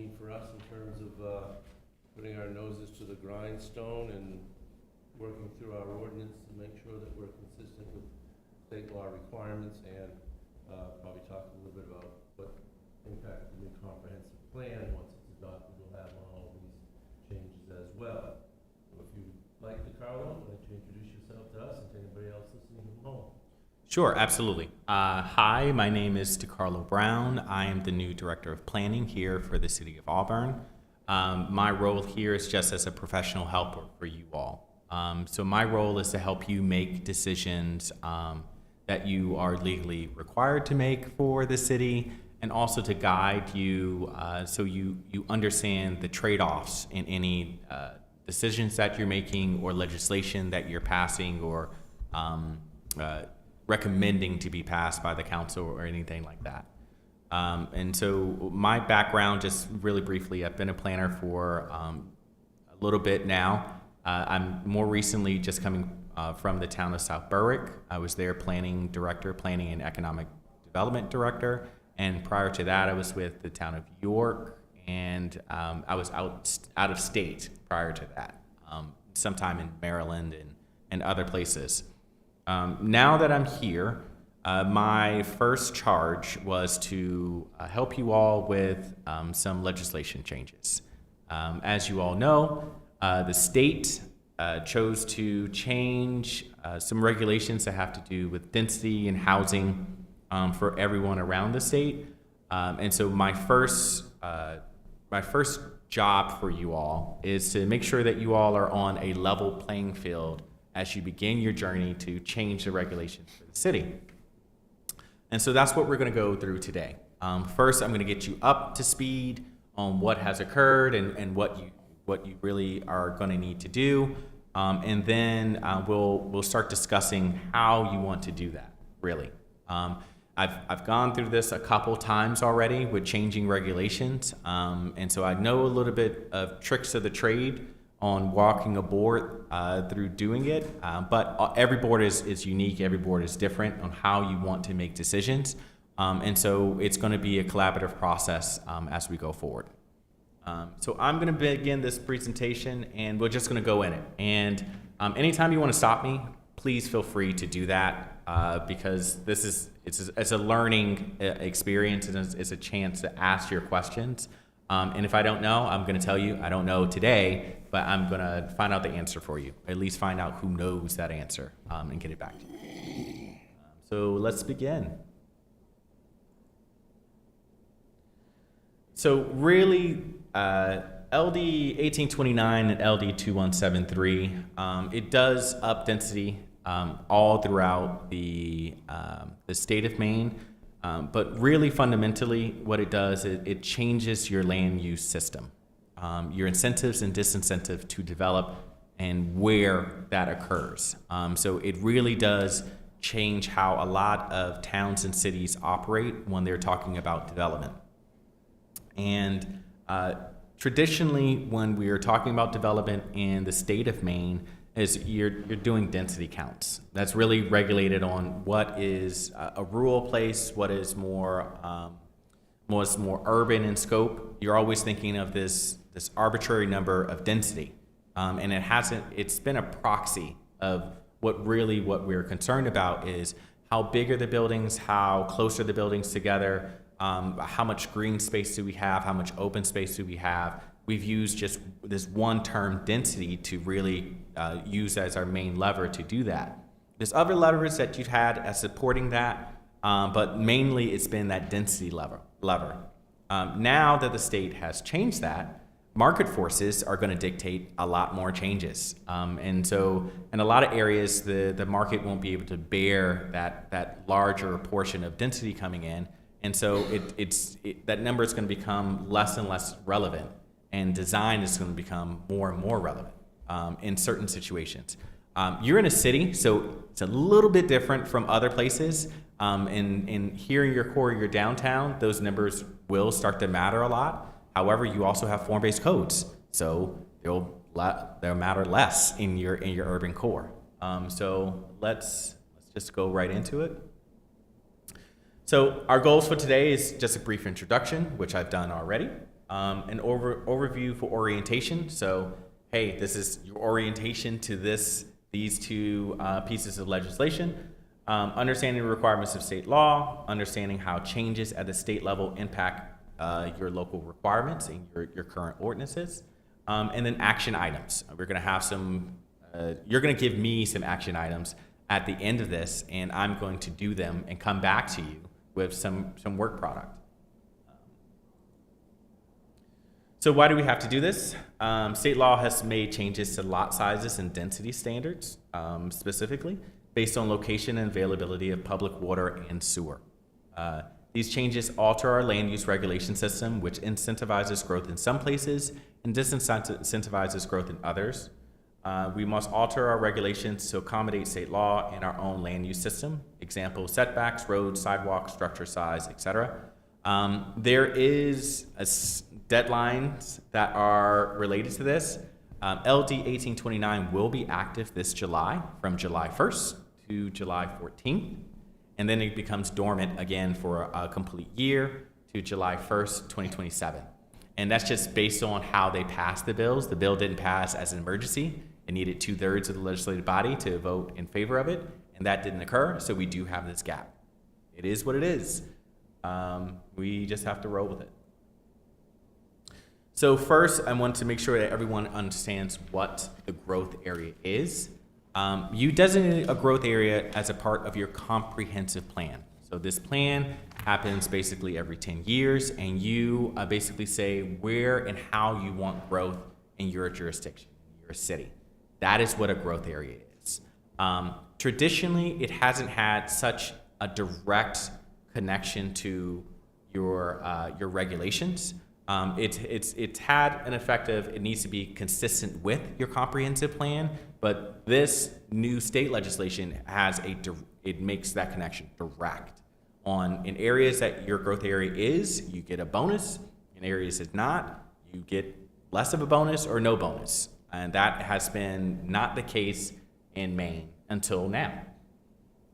mean for us in terms of putting our noses to the grindstone and working through our ordinance to make sure that we're consistent with state law requirements, and probably talk a little bit about what impact the new comprehensive plan, once it's adopted, will have on all these changes as well. So if you'd like to, Carlo, why don't you introduce yourself to us and to anybody else listening from home? Sure, absolutely. Hi, my name is DeCarlo Brown. I am the new Director of Planning here for the City of Auburn. My role here is just as a professional helper for you all. So my role is to help you make decisions that you are legally required to make for the city, and also to guide you so you understand the trade-offs in any decisions that you're making or legislation that you're passing or recommending to be passed by the council or anything like that. And so my background, just really briefly, I've been a planner for a little bit now. I'm more recently just coming from the town of South Berwick. I was there planning director, planning and economic development director. And prior to that, I was with the town of York, and I was out of state prior to that, sometime in Maryland and other places. Now that I'm here, my first charge was to help you all with some legislation changes. As you all know, the state chose to change some regulations that have to do with density and housing for everyone around the state. And so my first job for you all is to make sure that you all are on a level playing field as you begin your journey to change the regulations for the city. And so that's what we're going to go through today. First, I'm going to get you up to speed on what has occurred and what you really are going to need to do. And then we'll start discussing how you want to do that, really. I've gone through this a couple times already with changing regulations. And so I know a little bit of tricks of the trade on walking a board through doing it. But every board is unique. Every board is different on how you want to make decisions. And so it's going to be a collaborative process as we go forward. So I'm going to begin this presentation, and we're just going to go in it. And anytime you want to stop me, please feel free to do that because it's a learning experience, and it's a chance to ask your questions. And if I don't know, I'm going to tell you I don't know today, but I'm going to find out the answer for you, at least find out who knows that answer and get it back to you. So let's begin. So really, LD 1829 and LD 2173, it does up density all throughout the state of Maine. But really fundamentally what it does, it changes your land use system, your incentives and disincentives to develop and where that occurs. So it really does change how a lot of towns and cities operate when they're talking about development. And traditionally, when we are talking about development in the state of Maine, is you're doing density counts. That's really regulated on what is a rural place, what is more urban in scope. You're always thinking of this arbitrary number of density, and it's been a proxy of what we're concerned about is how big are the buildings, how close are the buildings together, how much green space do we have, how much open space do we have. We've used just this one term, density, to really use as our main lever to do that. There's other levers that you've had as supporting that, but mainly it's been that density lever. Now that the state has changed that, market forces are going to dictate a lot more changes. And so in a lot of areas, the market won't be able to bear that larger portion of density coming in. And so that number is going to become less and less relevant. And design is going to become more and more relevant in certain situations. You're in a city, so it's a little bit different from other places. In here in your core, your downtown, those numbers will start to matter a lot. However, you also have form-based codes, so they'll matter less in your urban core. So let's just go right into it. So our goals for today is just a brief introduction, which I've done already. an overview for orientation. So, hey, this is your orientation to these two pieces of legislation. Understanding the requirements of state law, understanding how changes at the state level impact your local requirements and your current ordinances, and then action items. We're going to have some, you're going to give me some action items at the end of this, and I'm going to do them and come back to you with some work product. So why do we have to do this? State law has made changes to lot sizes and density standards, specifically, based on location and availability of public water and sewer. These changes alter our land use regulation system, which incentivizes growth in some places and disincentivizes growth in others. We must alter our regulations to accommodate state law and our own land use system. Example, setbacks, roads, sidewalks, structure size, etc. There is deadlines that are related to this. LD 1829 will be active this July, from July 1st to July 14th. And then it becomes dormant again for a complete year to July 1st, 2027. And that's just based on how they passed the bills. The bill didn't pass as an emergency. It needed 2/3 of the legislative body to vote in favor of it, and that didn't occur, so we do have this gap. It is what it is. We just have to roll with it. So first, I want to make sure that everyone understands what the growth area is. You designate a growth area as a part of your comprehensive plan. So this plan happens basically every 10 years, and you basically say where and how you want growth in your jurisdiction, in your city. That is what a growth area is. Traditionally, it hasn't had such a direct connection to your regulations. It's had an effect of it needs to be consistent with your comprehensive plan, but this new state legislation it makes that connection direct. In areas that your growth area is, you get a bonus. In areas that not, you get less of a bonus or no bonus. And that has been not the case in Maine until now.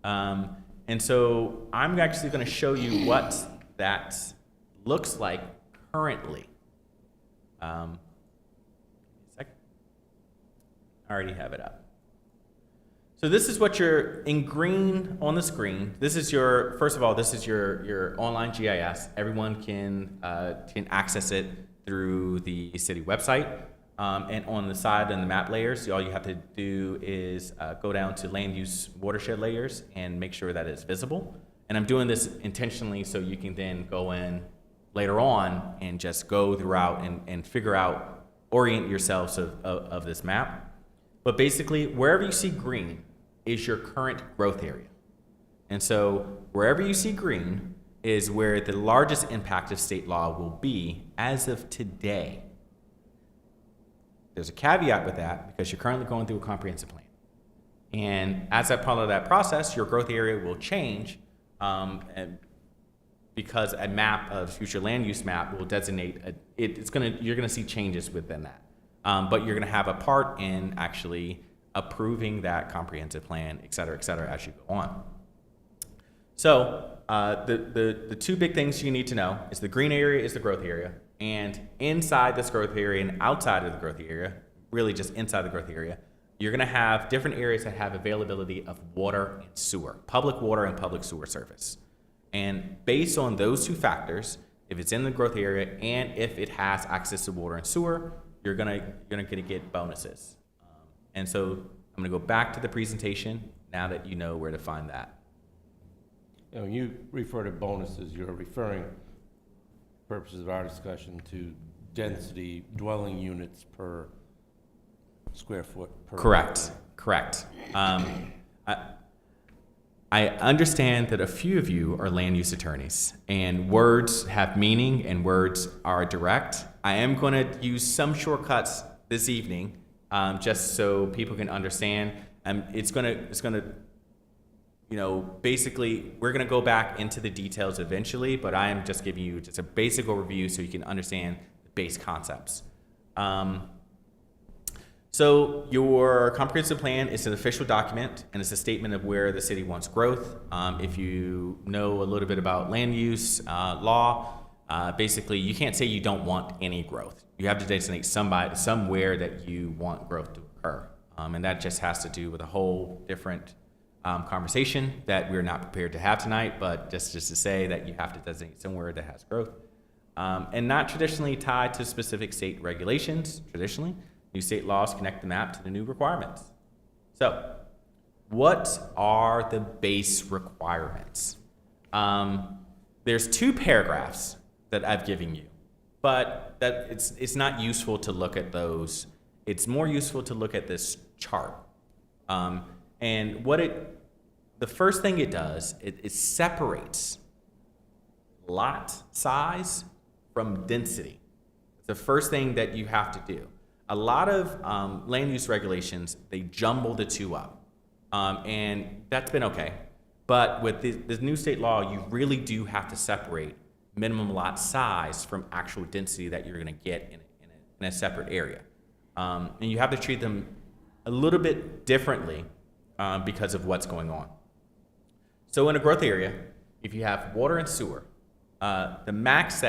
And so I'm actually going to show you what that looks like currently. I already have it up. So this is what you're in green on the screen. This is first of all, this is your online GIS. Everyone can access it through the city website. And on the side and the map layers, all you have to do is go down to land use watershed layers and make sure that it's visible. And I'm doing this intentionally so you can then go in later on and just go throughout and figure out, orient yourselves of this map. But basically, wherever you see green is your current growth area. And so wherever you see green is where the largest impact of state law will be as of today. There's a caveat with that because you're currently going through a comprehensive plan. And as a part of that process, your growth area will change because a map, a future land use map, will designate, you're gonna see changes within that. But you're gonna have a part in actually approving that comprehensive plan, et cetera, as you go on. So the two big things you need to know is the green area is the growth area, and inside this growth area and outside of the growth area, really just inside the growth area, you're gonna have different areas that have availability of water and sewer, public water and public sewer service. And based on those two factors, if it's in the growth area and if it has access to water and sewer, you're gonna get bonuses. And so I'm gonna go back to the presentation now that you know where to find that. When you refer to bonuses, you're referring, for purposes of our discussion, to density dwelling units per square foot per. Correct. I understand that a few of you are land use attorneys, and words have meaning and words are direct. I am going to use some shortcuts this evening, just so people can understand. It's going to, basically, we're going to go back into the details eventually, but I am just giving you just a basic overview so you can understand the base concepts. So your comprehensive plan is an official document, and it's a statement of where the city wants growth. If you know a little bit about land use law, Basically, you can't say you don't want any growth. You have to designate somewhere that you want growth to occur. And that just has to do with a whole different conversation that we're not prepared to have tonight, but just to say that you have to designate somewhere that has growth. And not traditionally tied to specific state regulations. Traditionally, new state laws connect the map to the new requirements. So, what are the base requirements? There's 2 paragraphs that I've given you, but that it's not useful to look at those. It's more useful to look at this chart. And the first thing it does, it separates lot size from density. It's the first thing that you have to do. A lot of land use regulations, they jumble the 2 up. And that's been okay. But with this new state law, you really do have to separate minimum lot size from actual density that you're going to get in a separate area. And you have to treat them a little bit differently because of what's going on. So in a growth area, if you have water and sewer, the max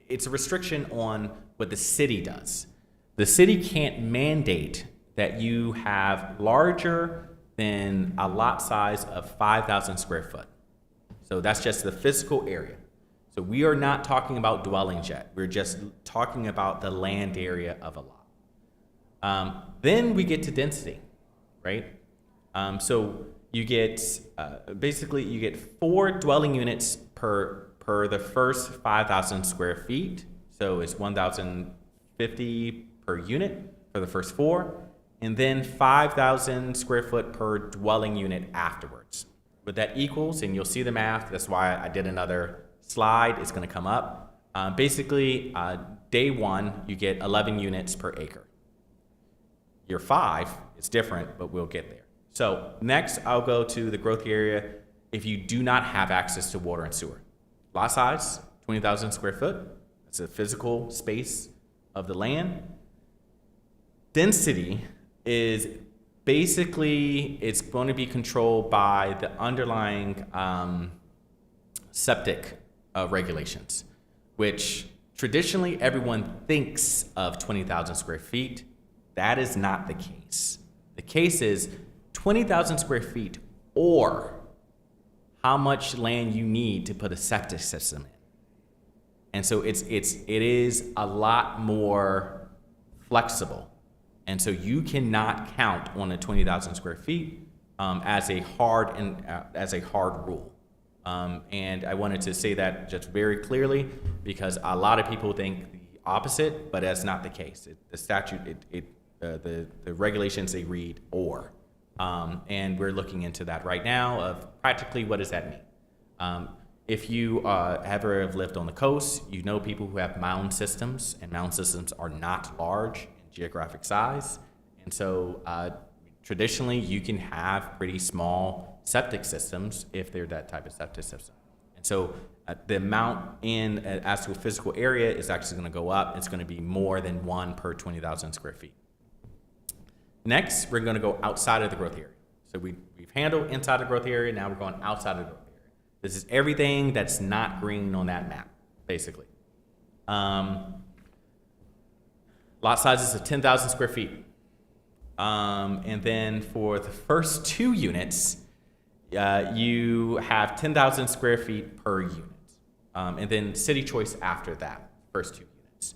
it's a restriction on what the city does. The city can't mandate that you have larger than a lot size of 5,000 square foot. So that's just the physical area. So we are not talking about dwellings yet. We're just talking about the land area of a lot. Then we get to density, right? So you get, basically you get 4 dwelling units per the first 5,000 square feet. So it's 1,050 per unit for the first 4. And then 5,000 square foot per dwelling unit afterwards. What that equals, and you'll see the math, that's why I did another slide, it's gonna come up. Basically, day 1, you get 11 units per acre. Year 5, it's different, but we'll get there. So next, I'll go to the growth area if you do not have access to water and sewer. Lot size, 20,000 square foot. That's the physical space of the land. Density is basically, it's going to be controlled by the underlying septic regulations, which traditionally everyone thinks of 20,000 square feet. That is not the case. The case is 20,000 square feet or how much land you need to put a septic system in. And so it is a lot more flexible. And so you cannot count on the 20,000 square feet as a hard rule. And I wanted to say that just very clearly because a lot of people think the opposite, but that's not the case. The statute, the regulations, they read or. And we're looking into that right now of practically what does that mean. If you ever have lived on the coast, you know people who have mound systems, and mound systems are not large in geographic size. And so traditionally you can have pretty small septic systems if they're that type of septic system. And so the amount as to a physical area is actually going to go up. It's going to be more than 1 per 20,000 square feet. Next, we're going to go outside of the growth area. So we've handled inside the growth area. Now we're going outside of the growth area. This is everything that's not green on that map, basically. Lot sizes of 10,000 square feet. And then for the first 2 units, you have 10,000 square feet per unit. And then city choice after that, first 2 units.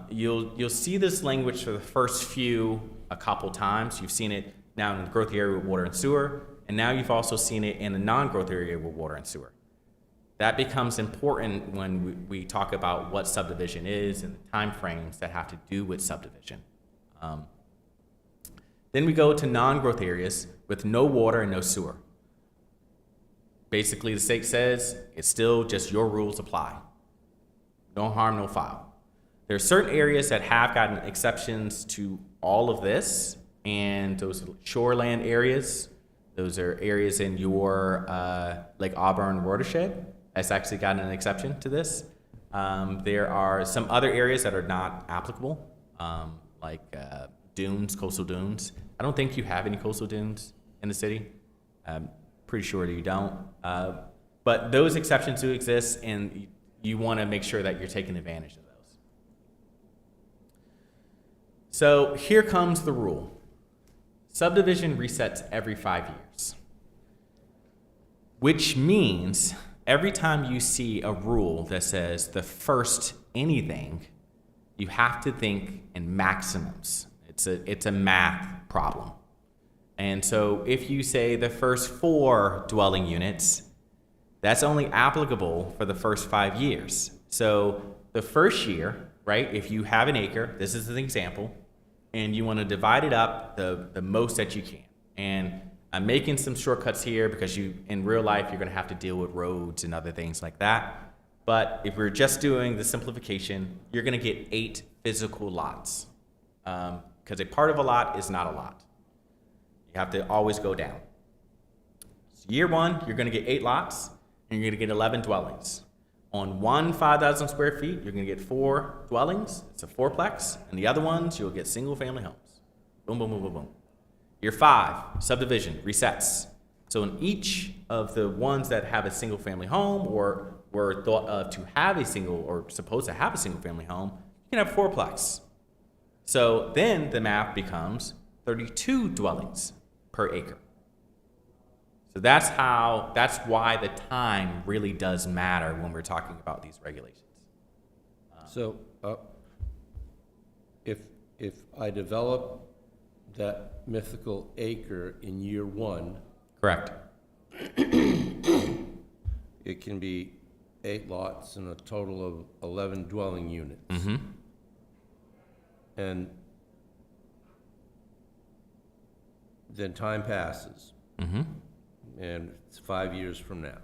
You'll see this language for the first few a couple times. You've seen it now in the growth area with water and sewer, and now you've also seen it in the non-growth area with water and sewer. That becomes important when we talk about what subdivision is and the time frames that have to do with subdivision. Then we go to non-growth areas with no water and no sewer. Basically, the state says it's still just your rules apply. No harm, no foul. There are certain areas that have gotten exceptions to all of this, and those shoreland areas, those are areas in your Lake Auburn watershed. That's actually gotten an exception to this. There are some other areas that are not applicable, like dunes, coastal dunes. I don't think you have any coastal dunes in the city. I'm pretty sure you don't. But those exceptions do exist, and you want to make sure that you're taking advantage of those. So here comes the rule. Subdivision resets every 5 years, which means every time you see a rule that says the first anything, you have to think in maximums. It's a math problem. And so if you say the first 4 dwelling units, that's only applicable for the first 5 years. So the first year, right, if you have an acre, this is an example, and you want to divide it up the most that you can. And I'm making some shortcuts here because in real life, you're going to have to deal with roads and other things like that. But if we're just doing the simplification, you're going to get 8 physical lots. Because a part of a lot is not a lot. You have to always go down. So year 1, you're going to get 8 lots, and you're going to get 11 dwellings. On one 5,000 square feet, you're going to get 4 dwellings. It's a 4-plex. And the other ones, you'll get single-family homes. Boom, boom, boom, boom, boom. Year 5, subdivision, resets. So in each of the ones that have a single-family home or were thought of to have a single or supposed to have a single-family home, you can have 4-plex. So then the math becomes 32 dwellings per acre. So that's why the time really does matter when we're talking about these regulations. So if I develop that mythical acre in year 1, Correct. it can be 8 lots and a total of 11 dwelling units. Mm-hmm. And then time passes, Mm-hmm. and it's 5 years from now.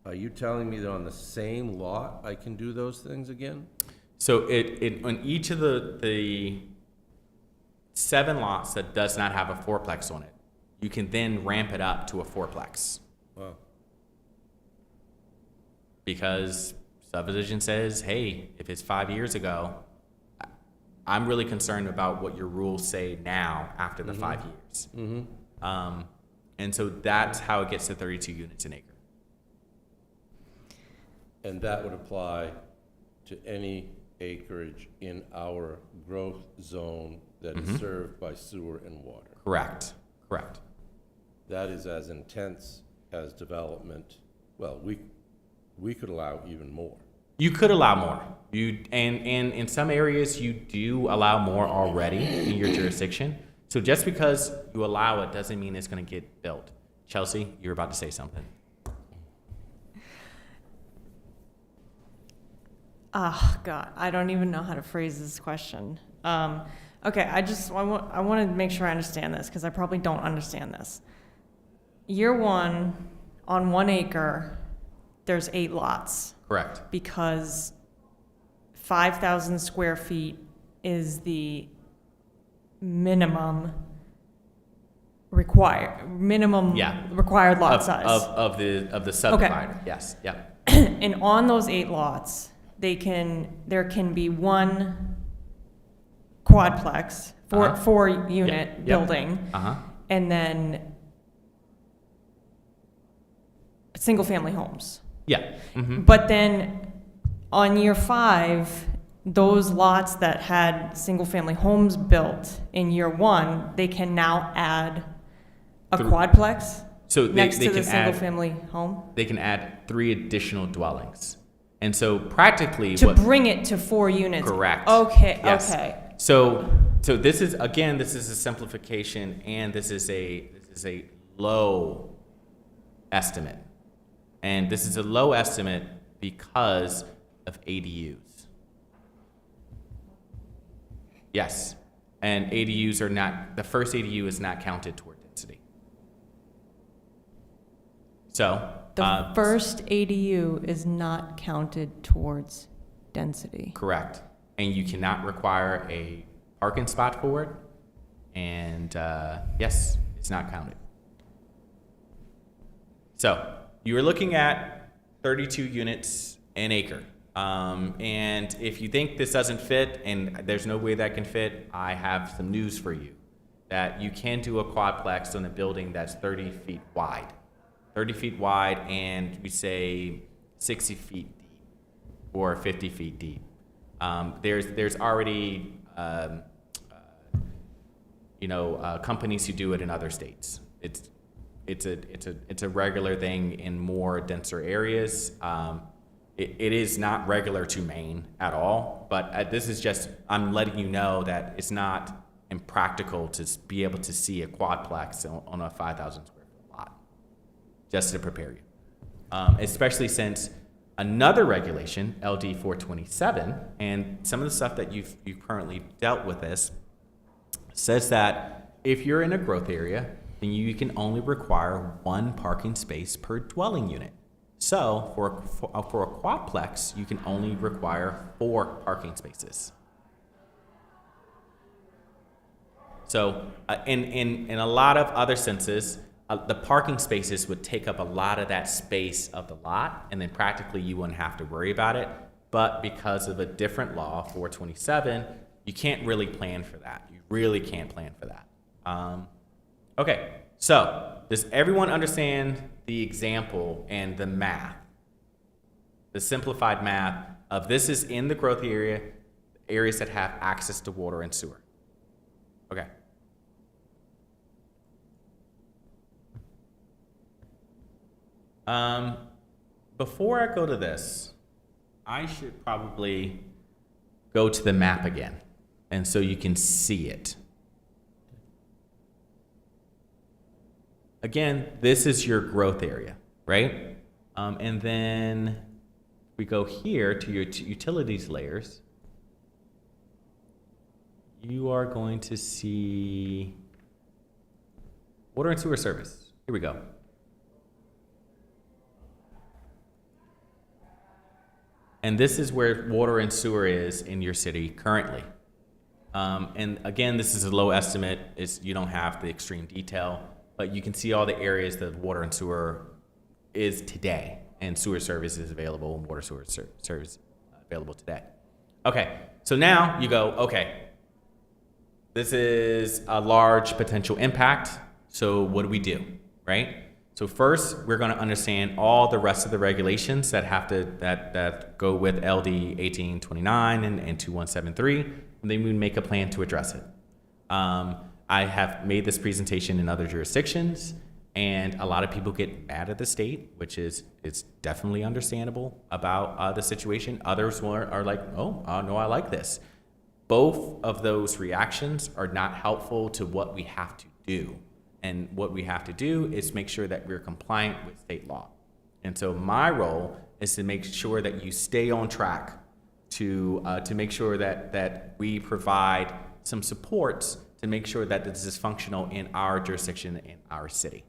Are you telling me that on the same lot, I can do those things again? So it on each of the 7 lots that does not have a 4-plex on it, you can then ramp it up to a 4-plex. Wow. Because subdivision says, hey, if it's 5 years ago, I'm really concerned about what your rules say now after the 5 years. Mm-hmm. And so that's how it gets to 32 units an acre. And that would apply to any acreage in our growth zone that is served by sewer and water. Correct. Correct. That is as intense as development. Well, we could allow even more. You could allow more. And in some areas you do allow more already in your jurisdiction. So just because you allow it doesn't mean it's going to get built. Chelsea, you're about to say something. Oh, God, I don't even know how to phrase this question. Okay, I want to make sure I understand this because I probably don't understand this. Year 1, on 1 acre, there's 8 lots. Correct. Because 5,000 square feet is the minimum required lot size. Of the subdivider. Okay. Yes. Yep. And on those 8 lots, there can be 1 quadplex, 4 unit building, and then single family homes. Yeah. Mm-hmm. But then on year 5, those lots that had single family homes built in year 1, they can now add a quadplex next to the single family home. They can add 3 additional dwellings. And so practically bring it to 4 units. Correct. Okay. Yes. Okay. So this is a simplification, and this is a low estimate. And this is a low estimate because of ADUs. Yes. And ADUs are not, the first ADU is not counted toward density. So the first ADU is not counted towards density. Correct. And you cannot require a parking spot for it. And yes, it's not counted. So you are looking at 32 units an acre. And if you think this doesn't fit and there's no way that can fit, I have some news for you. That you can do a quadplex on a building that's 30 feet wide. 30 feet wide, and we say 60 feet deep or 50 feet deep. There's already companies who do it in other states. It's a regular thing in more denser areas. It is not regular to Maine at all, but this is just, I'm letting you know that it's not impractical to be able to see a quadplex on a 5,000 square foot lot, just to prepare you. Especially since another regulation, LD 427, and some of the stuff that you've currently dealt with this, says that if you're in a growth area, then you can only require 1 parking space per dwelling unit. So for a quadplex, you can only require 4 parking spaces. So in a lot of other senses, the parking spaces would take up a lot of that space of the lot, and then practically you wouldn't have to worry about it. But because of a different law, 427, you can't really plan for that. You really can't plan for that. Okay, so does everyone understand the example and the math? The simplified math of this is in the growth area, areas that have access to water and sewer. Okay. Before I go to this, I should probably go to the map again, and so you can see it. Again, this is your growth area, right? And then we go here to your utilities layers. You are going to see water and sewer service. Here we go. And this is where water and sewer is in your city currently. And again, this is a low estimate. You don't have the extreme detail, but you can see all the areas that water and sewer is today, and sewer service is available, and water sewer service available today. Okay, so now you go, okay, this is a large potential impact, so what do we do, right? So first, we're going to understand all the rest of the regulations that have to that go with LD 1829 and 2173, and then we make a plan to address it. I have made this presentation in other jurisdictions, and a lot of people get mad at the state, which is it's definitely understandable about the situation. Others are like, oh, no, I like this. Both of those reactions are not helpful to what we have to do. And what we have to do is make sure that we're compliant with state law. And so my role is to make sure that you stay on track to make sure that we provide some supports to make sure that this is functional in our jurisdiction, in our city.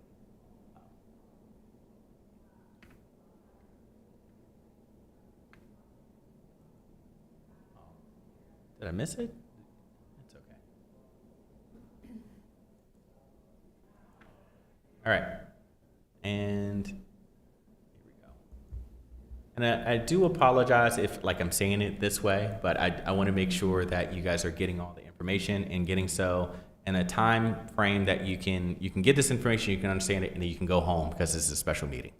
Did I miss it? It's okay. All right. And here we go. And I do apologize if I'm saying it this way, but I want to make sure that you guys are getting all the information and getting so in a time frame that you can get this information, you can understand it, and then you can go home because this is a special meeting.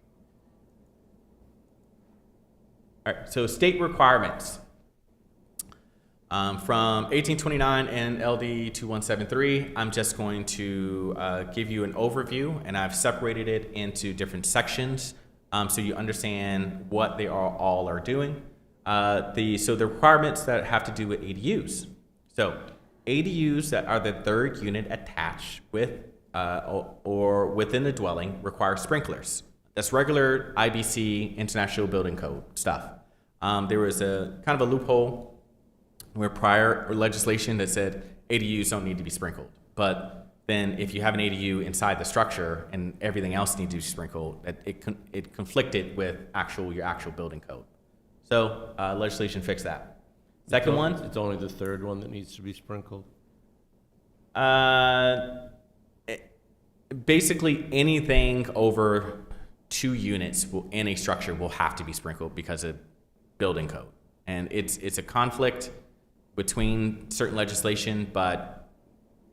All right, so state requirements. From 1829 and LD 2173, I'm just going to give you an overview, and I've separated it into different sections so you understand what they all are doing. So the requirements that have to do with ADUs. So ADUs that are the third unit attached with or within the dwelling require sprinklers. That's regular IBC, International Building Code stuff. There was a kind of a loophole where prior legislation that said ADUs don't need to be sprinkled. But then if you have an ADU inside the structure and everything else needs to be sprinkled, it conflicted with your actual building code. So legislation fixed that. Second one? It's only the third one that needs to be sprinkled? Basically anything over 2 units in a structure will have to be sprinkled because of building code. And it's a conflict between certain legislation, but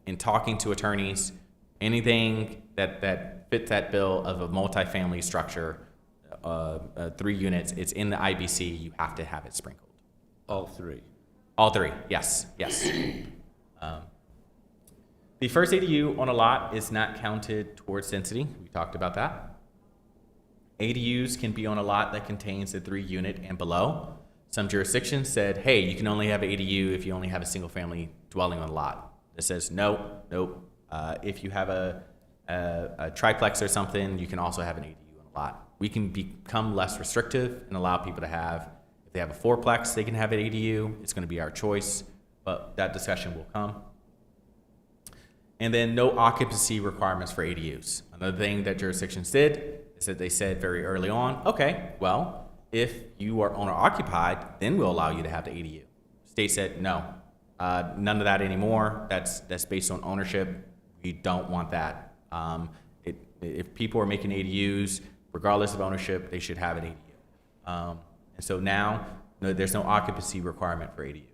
in talking to attorneys, anything that fits that bill of a multifamily structure 3 units, it's in the IBC, you have to have it sprinkled. All three. All 3, yes, yes. The first ADU on a lot is not counted towards density. We talked about that. ADUs can be on a lot that contains a 3 unit and below. Some jurisdictions said, hey, you can only have an ADU if you only have a single family dwelling on a lot. It says, nope. If you have a triplex or something, you can also have an ADU on a lot. We can become less restrictive and allow people to have, if they have a fourplex, they can have an ADU. It's going to be our choice, but that discussion will come. And then no occupancy requirements for ADUs. Another thing that jurisdictions did is that they said very early on, okay, well, if you are owner occupied, then we'll allow you to have the ADU. State said, no, none of that anymore. That's based on ownership. We don't want that. If people are making ADUs, regardless of ownership, they should have an ADU. And so now there's no occupancy requirement for ADUs.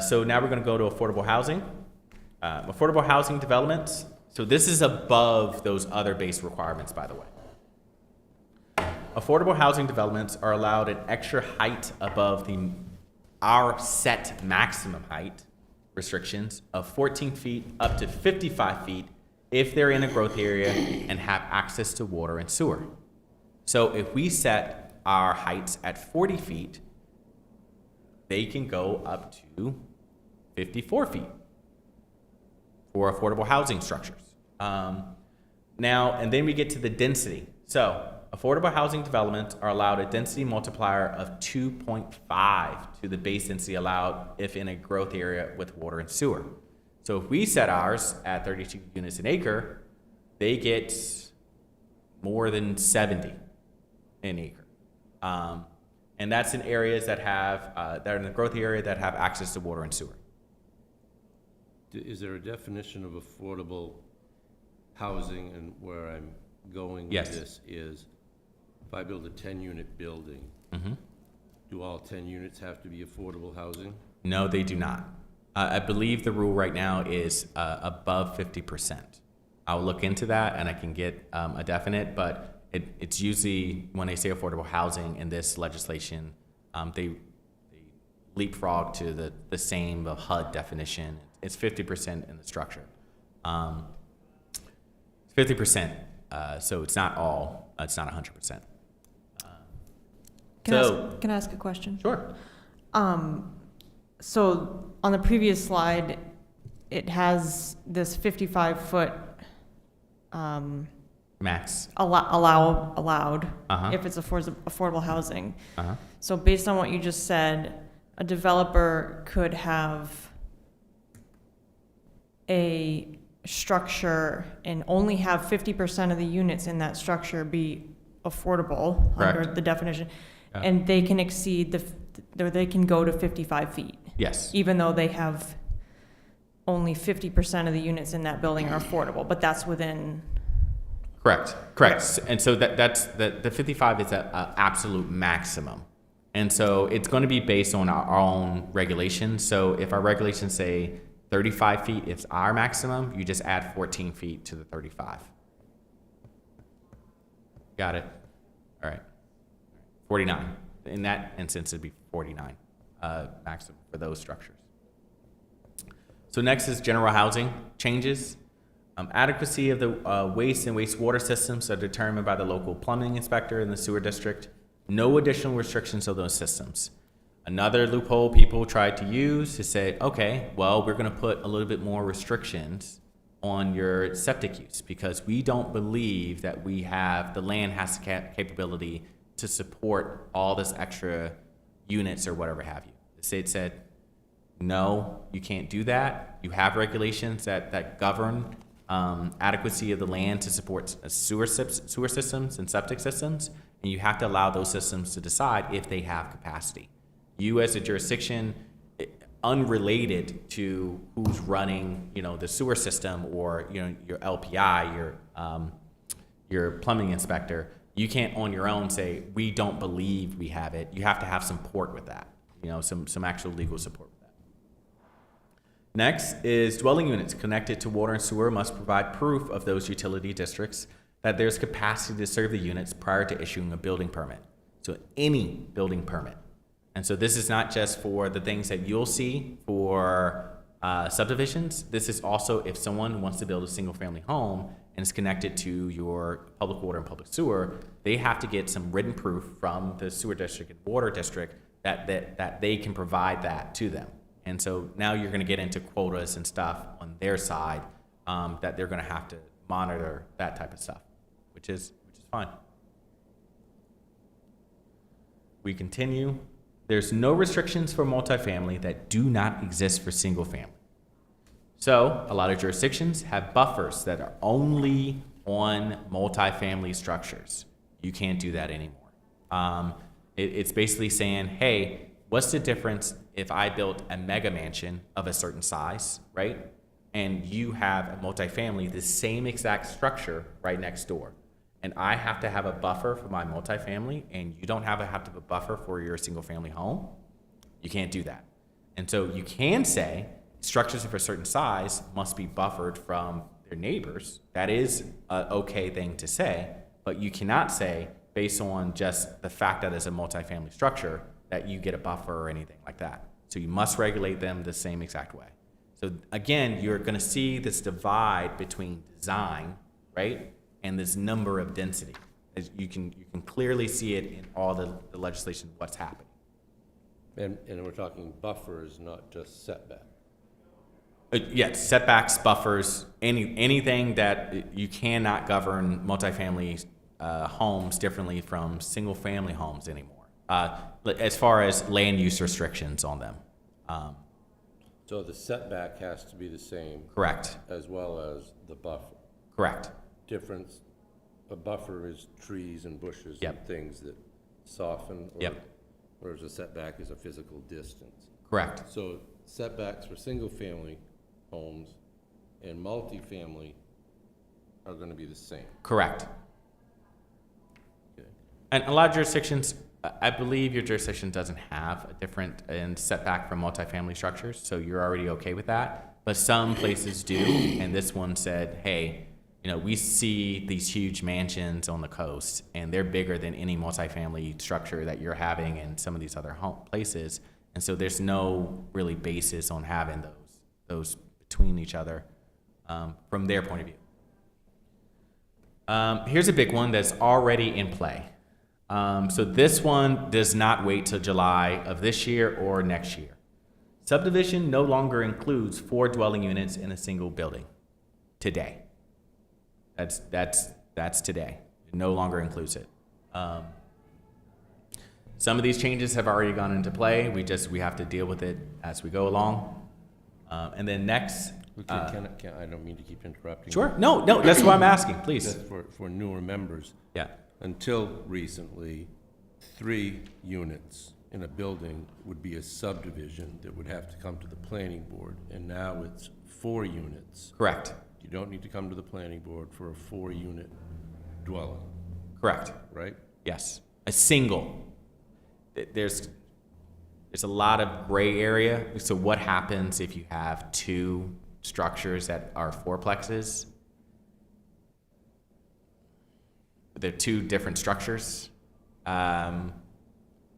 So now we're going to go to affordable housing. Affordable housing developments. So this is above those other base requirements, by the way. Affordable housing developments are allowed an extra height above our set maximum height restrictions of 14 feet up to 55 feet if they're in a growth area and have access to water and sewer. So if we set our heights at 40 feet, they can go up to 54 feet for affordable housing structures. Now, and then we get to the density. So affordable housing developments are allowed a density multiplier of 2.5 to the base density allowed if in a growth area with water and sewer. So if we set ours at 32 units an acre, they get more than 70 an acre. And that's in areas that have, that are in the growth area that have access to water and sewer. Is there a definition of affordable housing, and where I'm going with Yes. this is, if I build a 10-unit building, do all 10 units have to be affordable housing? No, they do not. I believe the rule right now is above 50%. I'll look into that and I can get a definite, but it's usually when they say affordable housing in this legislation, they leapfrog to the same HUD definition. It's 50% in the structure. It's 50%, so it's not all. It's not 100%. Can I ask a question? Sure. So on the previous slide, it has this 55-foot Max. allowed Uh-huh. if it's affordable housing. Uh-huh. So based on what you just said, a developer could have a structure and only have 50% of the units in that structure be affordable under Correct. the definition, Yeah. and they can exceed they can go to 55 feet, Yes. even though they have only 50% of the units in that building are affordable, but that's within. Correct. And so that's the 55 is an absolute maximum. And so it's going to be based on our own regulations. So if our regulations say 35 feet is our maximum, you just add 14 feet to the 35. Got it. All right. 49. In that instance, it'd be 49 maximum for those structures. So next is general housing changes. Adequacy of the waste and wastewater systems are determined by the local plumbing inspector in the sewer district. No additional restrictions of those systems. Another loophole people tried to use to say, okay, well, we're going to put a little bit more restrictions on your septic use because we don't believe that the land has the capability to support all this extra units or whatever have you. The state said, no, you can't do that. You have regulations that govern adequacy of the land to support sewer systems and septic systems, and you have to allow those systems to decide if they have capacity. You as a jurisdiction, unrelated to who's running, the sewer system or your LPI, your plumbing inspector, you can't on your own say we don't believe we have it. You have to have support with that, some actual legal support with that. Next is dwelling units connected to water and sewer must provide proof of those utility districts that there's capacity to serve the units prior to issuing a building permit. So any building permit. And so this is not just for the things that you'll see for subdivisions. This is also if someone wants to build a single family home and is connected to your public water and public sewer, they have to get some written proof from the sewer district and water district that they can provide that to them. And so now you're gonna get into quotas and stuff on their side that they're gonna have to monitor that type of stuff, which is fine. We continue. There's no restrictions for multifamily that do not exist for single family. So a lot of jurisdictions have buffers that are only on multifamily structures. You can't do that anymore. It's basically saying, hey, what's the difference if I built a mega mansion of a certain size, right? And you have a multifamily, the same exact structure right next door. And I have to have a buffer for my multifamily, and you don't have to have a buffer for your single family home. You can't do that. And so you can say structures of a certain size must be buffered from their neighbors. That is an okay thing to say, but you cannot say based on just the fact that it's a multifamily structure that you get a buffer or anything like that. So you must regulate them the same exact way. So again, you're gonna see this divide between design, right? And this number of density. As you can clearly see it in all the legislation, what's happening. And we're talking buffers, not just setback. Yes, setbacks, buffers, anything that you cannot govern multifamily homes differently from single family homes anymore. As far as land use restrictions on them. So the setback has to be the same. Correct. As well as the buffer. Correct. Difference, a buffer is trees and bushes Yep. and things that soften. Yep. Whereas a setback is a physical distance. Correct. So setbacks for single-family homes and multifamily are gonna be the same. Correct. Okay. And a lot of jurisdictions, I believe your jurisdiction doesn't have a different setback from multifamily structures, so you're already okay with that. But some places do, and this one said, hey, we see these huge mansions on the coast, and they're bigger than any multifamily structure that you're having in some of these other places. And so there's no really basis on having those between each other from their point of view. Here's a big one that's already in play. So this one does not wait till July of this year or next year. Subdivision no longer includes 4 dwelling units in a single building today. That's today. It no longer includes it. Some of these changes have already gone into play. We have to deal with it as we go along. And then next. I don't mean to keep interrupting. Sure. No, that's what I'm asking, please. Just for newer members. Yeah. Until recently, 3 units in a building would be a subdivision that would have to come to the planning board, and now it's 4 units. Correct. You don't need to come to the planning board for a 4-unit dwelling, Correct. right? Yes. A single. There's a lot of gray area. So what happens if you have 2 structures that are fourplexes? They're 2 different structures. I'm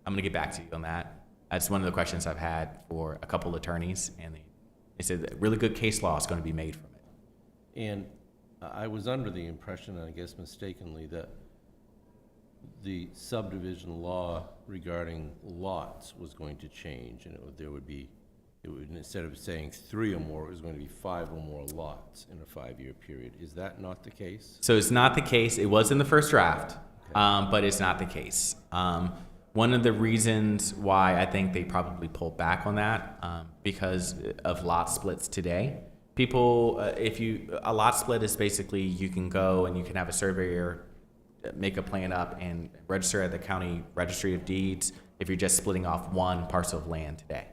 going to get back to you on that. That's one of the questions I've had for a couple attorneys, and they said that really good case law is going to be made from it. And I was under the impression, I guess mistakenly, that the subdivision law regarding lots was going to change, and instead of saying 3 or more, it was going to be 5 or more lots in a 5-year period. Is that not the case? So it's not the case. It was in the first draft, but it's not the case. One of the reasons why I think they probably pulled back on that, because of lot splits today. People, a lot split is basically you can go and you can have a surveyor make a plan up and register at the county registry of deeds if you're just splitting off 1 parcel of land today.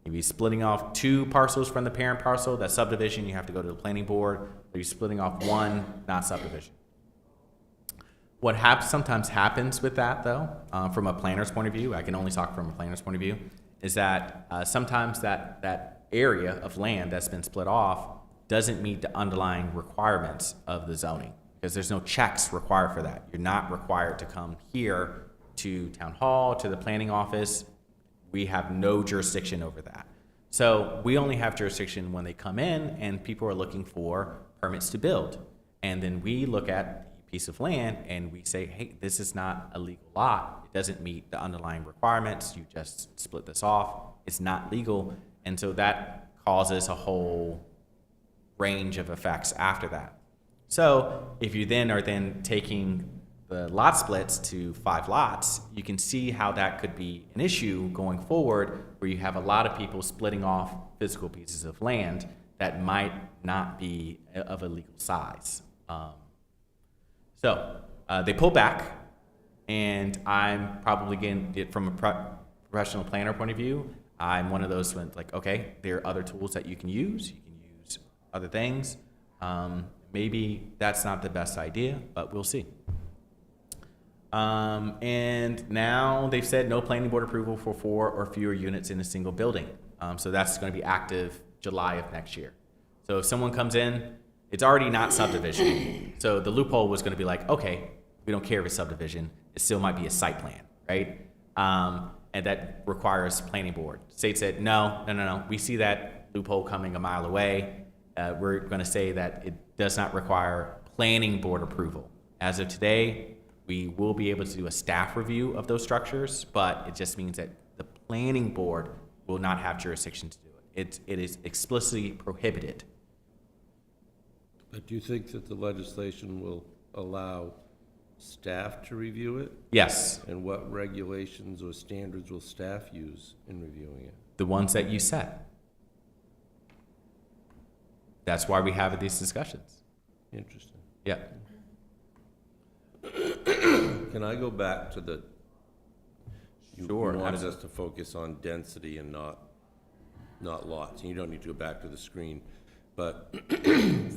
If you're splitting off 2 parcels from the parent parcel, that's subdivision, you have to go to the planning board. If you're splitting off 1, not subdivision. What sometimes happens with that, though, from a planner's point of view, I can only talk from a planner's point of view, is that sometimes that area of land that's been split off doesn't meet the underlying requirements of the zoning. because there's no checks required for that. You're not required to come here to town hall, to the planning office. We have no jurisdiction over that. So we only have jurisdiction when they come in and people are looking for permits to build. And then we look at the piece of land and we say, hey, this is not a legal lot. It doesn't meet the underlying requirements. You just split this off. It's not legal. And so that causes a whole range of effects after that. So if you then are then taking the lot splits to 5 lots, you can see how that could be an issue going forward, where you have a lot of people splitting off physical pieces of land that might not be of a legal size. So they pull back, and I'm probably getting it from a professional planner point of view. I'm one of those when like, okay, there are other tools that you can use. You can use other things. Maybe that's not the best idea, but we'll see. And now they've said no planning board approval for 4 or fewer units in a single building. So that's going to be active July of next year. So if someone comes in, it's already not subdivision. So the loophole was going to be like, okay, we don't care if it's subdivision. It still might be a site plan, right? And that requires planning board. State said, no. We see that loophole coming a mile away. We're going to say that it does not require planning board approval. As of today, we will be able to do a staff review of those structures, but it just means that the planning board will not have jurisdiction to do it. It is explicitly prohibited. But do you think that the legislation will allow staff to review it? Yes, And what regulations or standards will staff use in reviewing it? the ones that you set. That's why we have these discussions. Interesting. Yeah. Can I go back to the, you Sure, wanted absolutely. us to focus on density and not lots, and you don't need to go back to the screen, but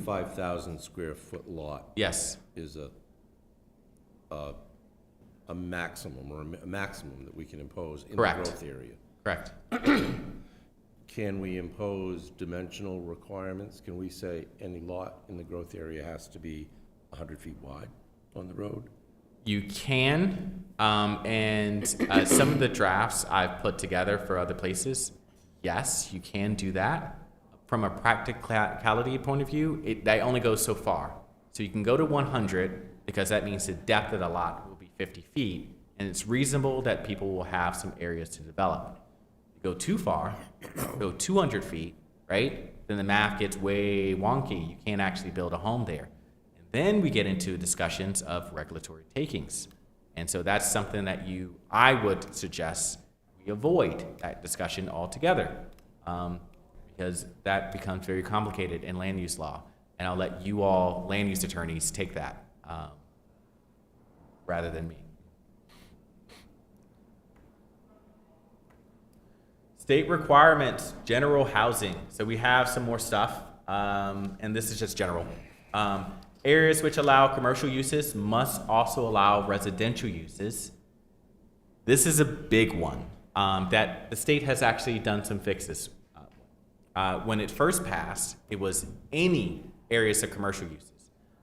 5,000 square foot lot Yes. is a maximum, or a maximum that we can impose in the Correct. growth area. Correct. Can we impose dimensional requirements? Can we say any lot in the growth area has to be 100 feet wide on the road? You can, and some of the drafts I've put together for other places, yes, you can do that. From a practicality point of view, that only goes so far. So you can go to 100 because that means the depth of the lot will be 50 feet, and it's reasonable that people will have some areas to develop. You go too far, go 200 feet, right? Then the math gets way wonky. You can't actually build a home there. Then we get into discussions of regulatory takings. And so that's something that I would suggest we avoid that discussion altogether, because that becomes very complicated in land use law. And I'll let you all, land use attorneys, take that rather than me. State requirements, general housing. So we have some more stuff, and this is just general. Areas which allow commercial uses must also allow residential uses. This is a big one that the state has actually done some fixes. When it first passed, it was any areas of commercial uses.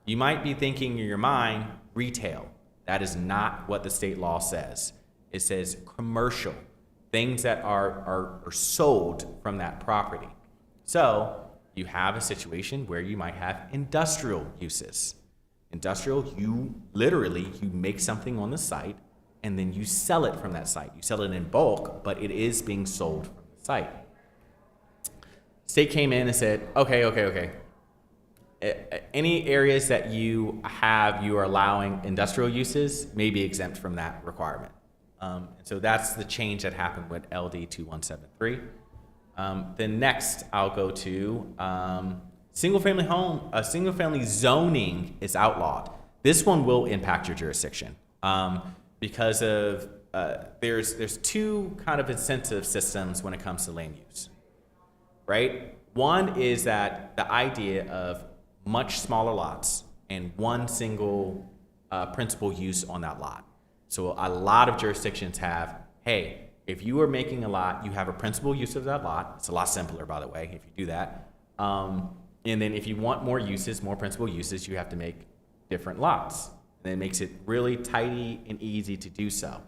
You might be thinking in your mind, retail. That is not what the state law says. It says commercial, things that are sold from that property. So you have a situation where you might have industrial uses. Industrial, you make something on the site and then you sell it from that site. You sell it in bulk, but it is being sold from the site. State came in and said, okay. Any areas that you are allowing industrial uses may be exempt from that requirement. So that's the change that happened with LD 2173. Then next, I'll go to single-family zoning is outlawed. This one will impact your jurisdiction because of there's two kind of incentive systems when it comes to land use, right? One is that the idea of much smaller lots and one single principal use on that lot. So a lot of jurisdictions have, hey, if you are making a lot, you have a principal use of that lot. It's a lot simpler, by the way, if you do that. And then if you want more uses, more principal uses, you have to make different lots. And it makes it really tidy and easy to do so.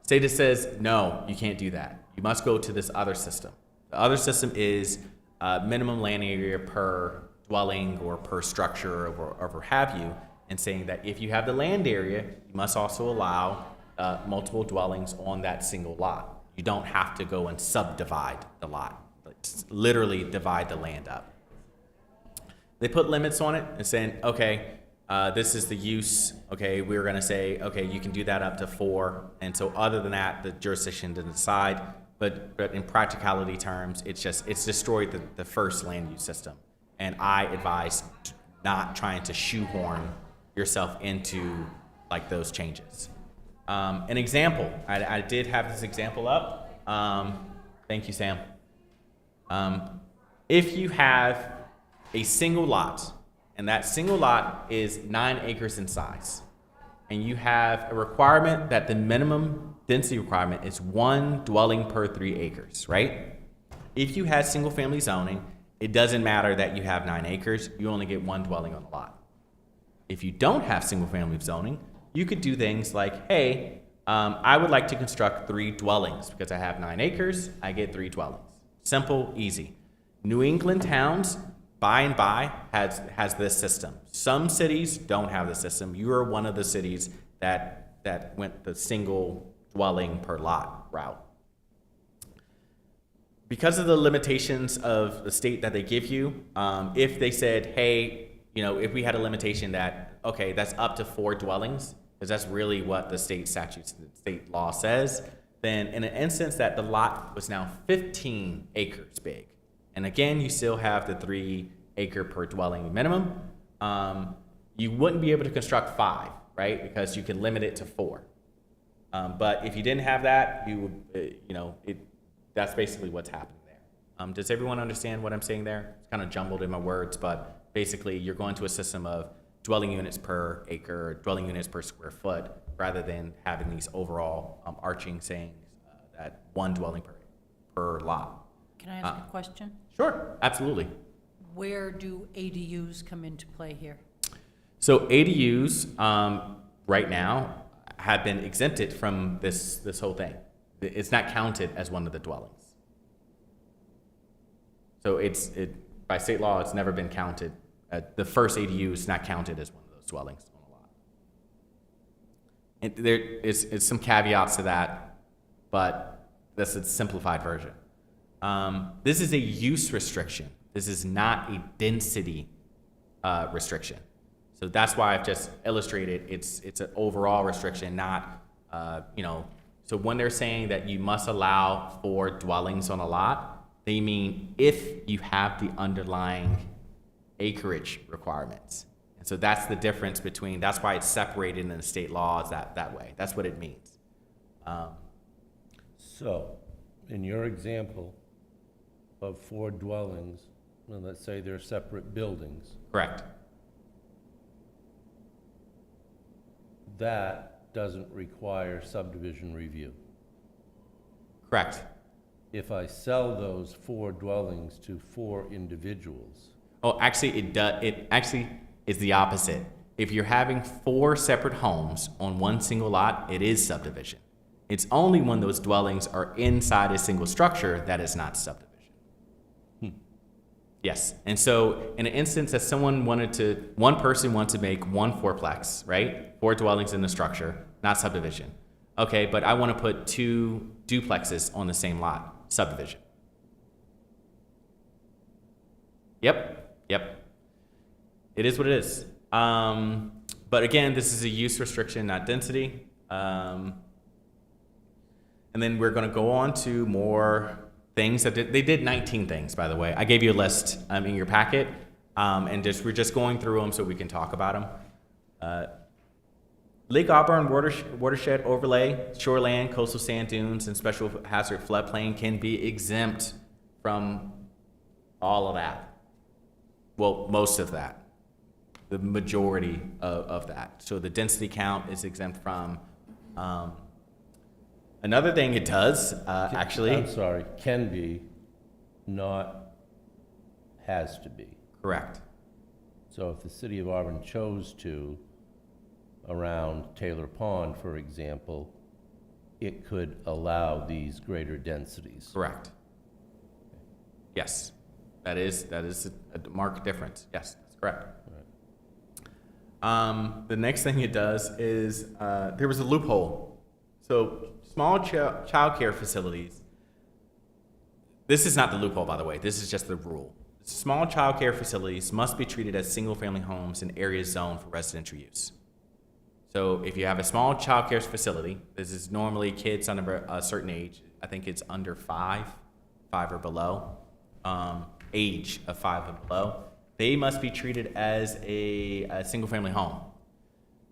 State says, no, you can't do that. You must go to this other system. The other system is minimum land area per dwelling or per structure or what have you, and saying that if you have the land area, you must also allow multiple dwellings on that single lot. You don't have to go and subdivide the lot, but literally divide the land up. They put limits on it and saying, okay, this is the use. Okay, we're going to say, okay, you can do that up to 4. And so other than that, the jurisdiction didn't decide. But in practicality terms, it's destroyed the first land use system. And I advise not trying to shoehorn yourself into like those changes. An example, I did have this example up. Thank you, Sam. If you have a single lot, and that single lot is 9 acres in size, and you have a requirement that the minimum density requirement is 1 dwelling per 3 acres, right? If you had single family zoning, it doesn't matter that you have 9 acres, you only get 1 dwelling on the lot. If you don't have single family zoning, you could do things like, hey, I would like to construct 3 dwellings because I have 9 acres, I get 3 dwellings. Simple, easy. New England towns, by and by, has this system. Some cities don't have the system. You are one of the cities that went the single dwelling per lot route. Because of the limitations of the state that they give you, if they said, hey, if we had a limitation that, okay, that's up to 4 dwellings, because that's really what the state statutes, the state law says, then in an instance that the lot was now 15 acres big, and again, you still have the 3 acre per dwelling minimum, you wouldn't be able to construct 5, right? Because you can limit it to 4. But if you didn't have that, you would, that's basically what's happening there. Does everyone understand what I'm saying there? It's kind of jumbled in my words, but basically you're going to a system of dwelling units per acre, dwelling units per square foot, rather than having these overall arching sayings that 1 dwelling per lot. Can I ask a question? Sure, absolutely. Where do ADUs come into play here? So ADUs right now have been exempted from this whole thing. It's not counted as one of the dwellings. So by state law, it's never been counted. The first ADU is not counted as one of those dwellings on a lot. And there is some caveats to that, but that's a simplified version. This is a use restriction. This is not a density restriction. So that's why I've just illustrated it's an overall restriction, not, so when they're saying that you must allow 4 dwellings on a lot, they mean if you have the underlying acreage requirements. And so that's the difference between, that's why it's separated in the state laws that way. That's what it means. So, in your example of 4 dwellings, well, let's say they're separate buildings, Correct. that doesn't require subdivision review. Correct. If I sell those 4 dwellings to 4 individuals, Oh, actually, it does. It actually is the opposite. If you're having 4 separate homes on one single lot, it is subdivision. It's only when those dwellings are inside a single structure that is not subdivision. Yes. And so in an instance that one person wanted to make 1 fourplex, right? 4 dwellings in the structure, not subdivision. Okay, but I want to put 2 duplexes on the same lot, subdivision. Yep. It is what it is. But again, this is a use restriction, not density. And then we're going to go on to more things that they did 19 things, by the way. I gave you a list in your packet, and we're just going through them so we can talk about them. Lake Auburn watershed overlay, shoreland, coastal sand dunes, and special hazard floodplain can be exempt from all of that. Well, most of that, the majority of that. So the density count is exempt from. Another thing it does, actually. I'm sorry, can be, not has to be. Correct. So if the city of Auburn chose to, around Taylor Pond, for example, it could allow these greater densities. Correct. Yes, that is a marked difference. Yes, that's correct. The next thing it does is there was a loophole. So small child care facilities. This is not the loophole, by the way. This is just the rule. Small child care facilities must be treated as single-family homes in areas zoned for residential use. So if you have a small child care facility, this is normally kids under a certain age. I think it's under 5 or below, age of 5 or below. They must be treated as a single-family home.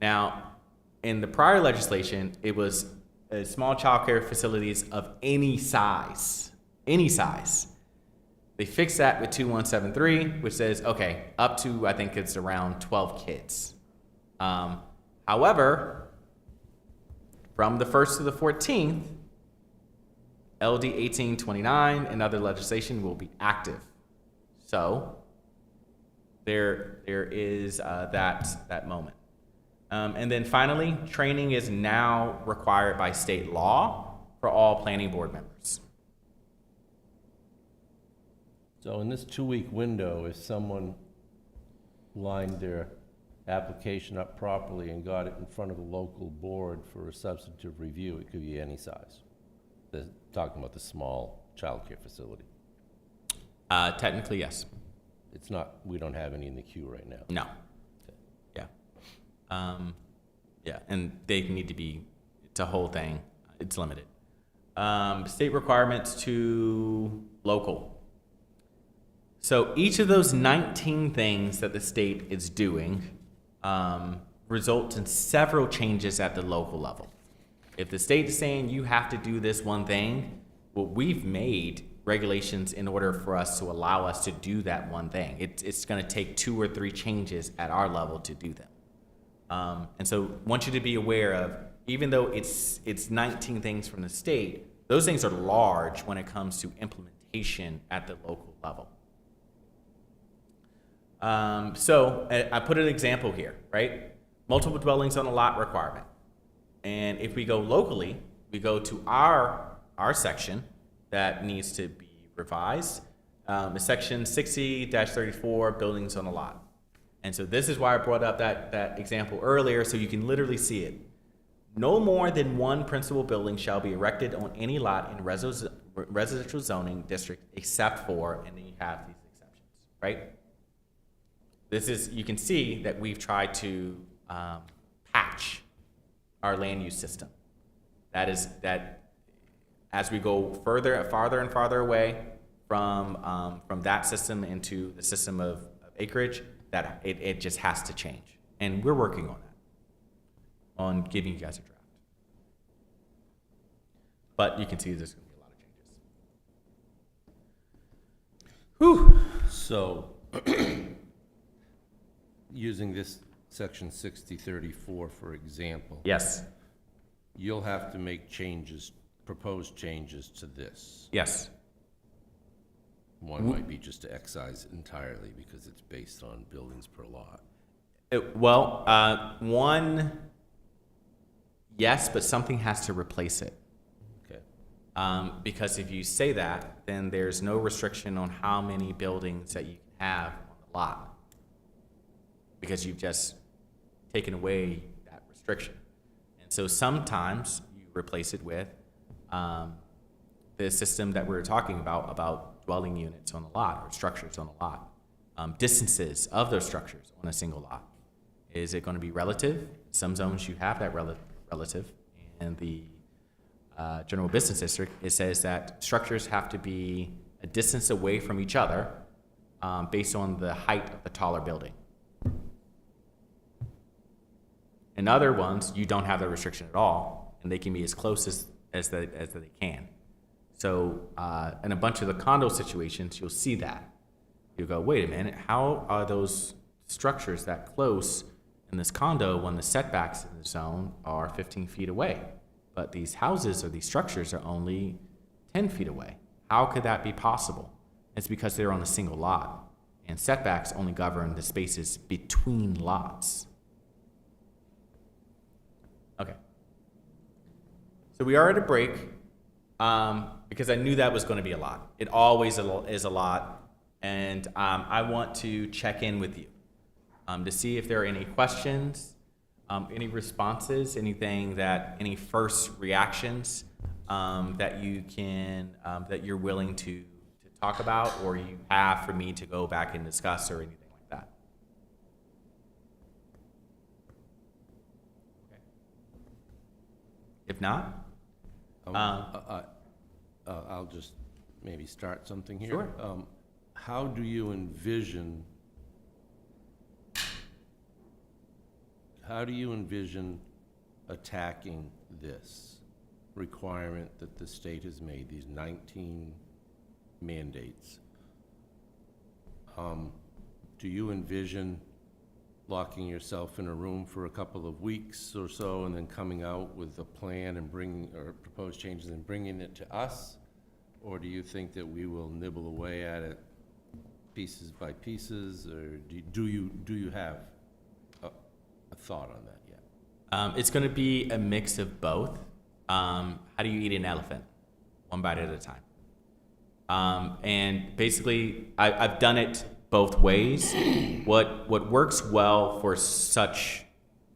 Now, in the prior legislation, it was small child care facilities of any size. They fixed that with 2173, which says, okay, up to, I think it's around 12 kids. However, from the 1st to the 14th, LD 1829 and other legislation will be active. So there is that moment. And then finally, training is now required by state law for all planning board members. So in this 2-week window, if someone lined their application up properly and got it in front of the local board for a substantive review, it could be any size. Talking about the small childcare facility. Technically, yes. It's not, we don't have any in the queue right now. No. Yeah. Yeah, and they need to be, it's a whole thing. It's limited. State requirements to local. So each of those 19 things that the state is doing results in several changes at the local level. If the state is saying you have to do this one thing, well, we've made regulations in order for us to allow us to do that one thing. It's going to take 2 or 3 changes at our level to do them. And so I want you to be aware of, even though it's 19 things from the state, those things are large when it comes to implementation at the local level. So I put an example here, right? Multiple dwellings on a lot requirement. And if we go locally, we go to our section that needs to be revised. Section 60-34, buildings on a lot. And so this is why I brought up that example earlier, so you can literally see it. No more than one principal building shall be erected on any lot in residential zoning district except for, and then you have these exceptions, right? This is, you can see that we've tried to patch our land use system. That is, that as we go farther and farther away from that system into the system of acreage, that it just has to change. And we're working on that, on giving you guys a draft. But you can see there's going to be a lot of changes. Whew. So, using this section 6034, for example. Yes. You'll have to make changes, proposed changes to this. Yes. One might be just to excise entirely because it's based on buildings per lot. One, yes, but something has to replace it. Okay. Because if you say that, then there's no restriction on how many buildings that you can have on the lot, because you've just taken away that restriction. And so sometimes you replace it with the system that we were talking about dwelling units on a lot or structures on a lot, distances of those structures on a single lot. Is it going to be relative? Some zones you have that relative. And the general business district, it says that structures have to be a distance away from each other based on the height of the taller building. In other ones, you don't have that restriction at all, and they can be as close as they can. So in a bunch of the condo situations, you'll see that. You'll go, wait a minute, how are those structures that close in this condo when the setbacks in the zone are 15 feet away? But these houses or these structures are only 10 feet away. How could that be possible? It's because they're on a single lot. and setbacks only govern the spaces between lots. Okay. So we are at a break because I knew that was going to be a lot. It always is a lot, and I want to check in with you to see if there are any questions, any responses, any first reactions that you're willing to talk about, or you have for me to go back and discuss, or anything like that. Okay. If not, I'll just maybe start something here. Sure. How do you envision attacking this requirement that the state has made, these 19 mandates? Do you envision locking yourself in a room for a couple of weeks or so and then coming out with a plan and proposed changes and bringing it to us? Or do you think that we will nibble away at it pieces by pieces, or do you have a thought on that yet? it's going to be a mix of both. How do you eat an elephant? One bite at a time. And basically, I've done it both ways. What works well for such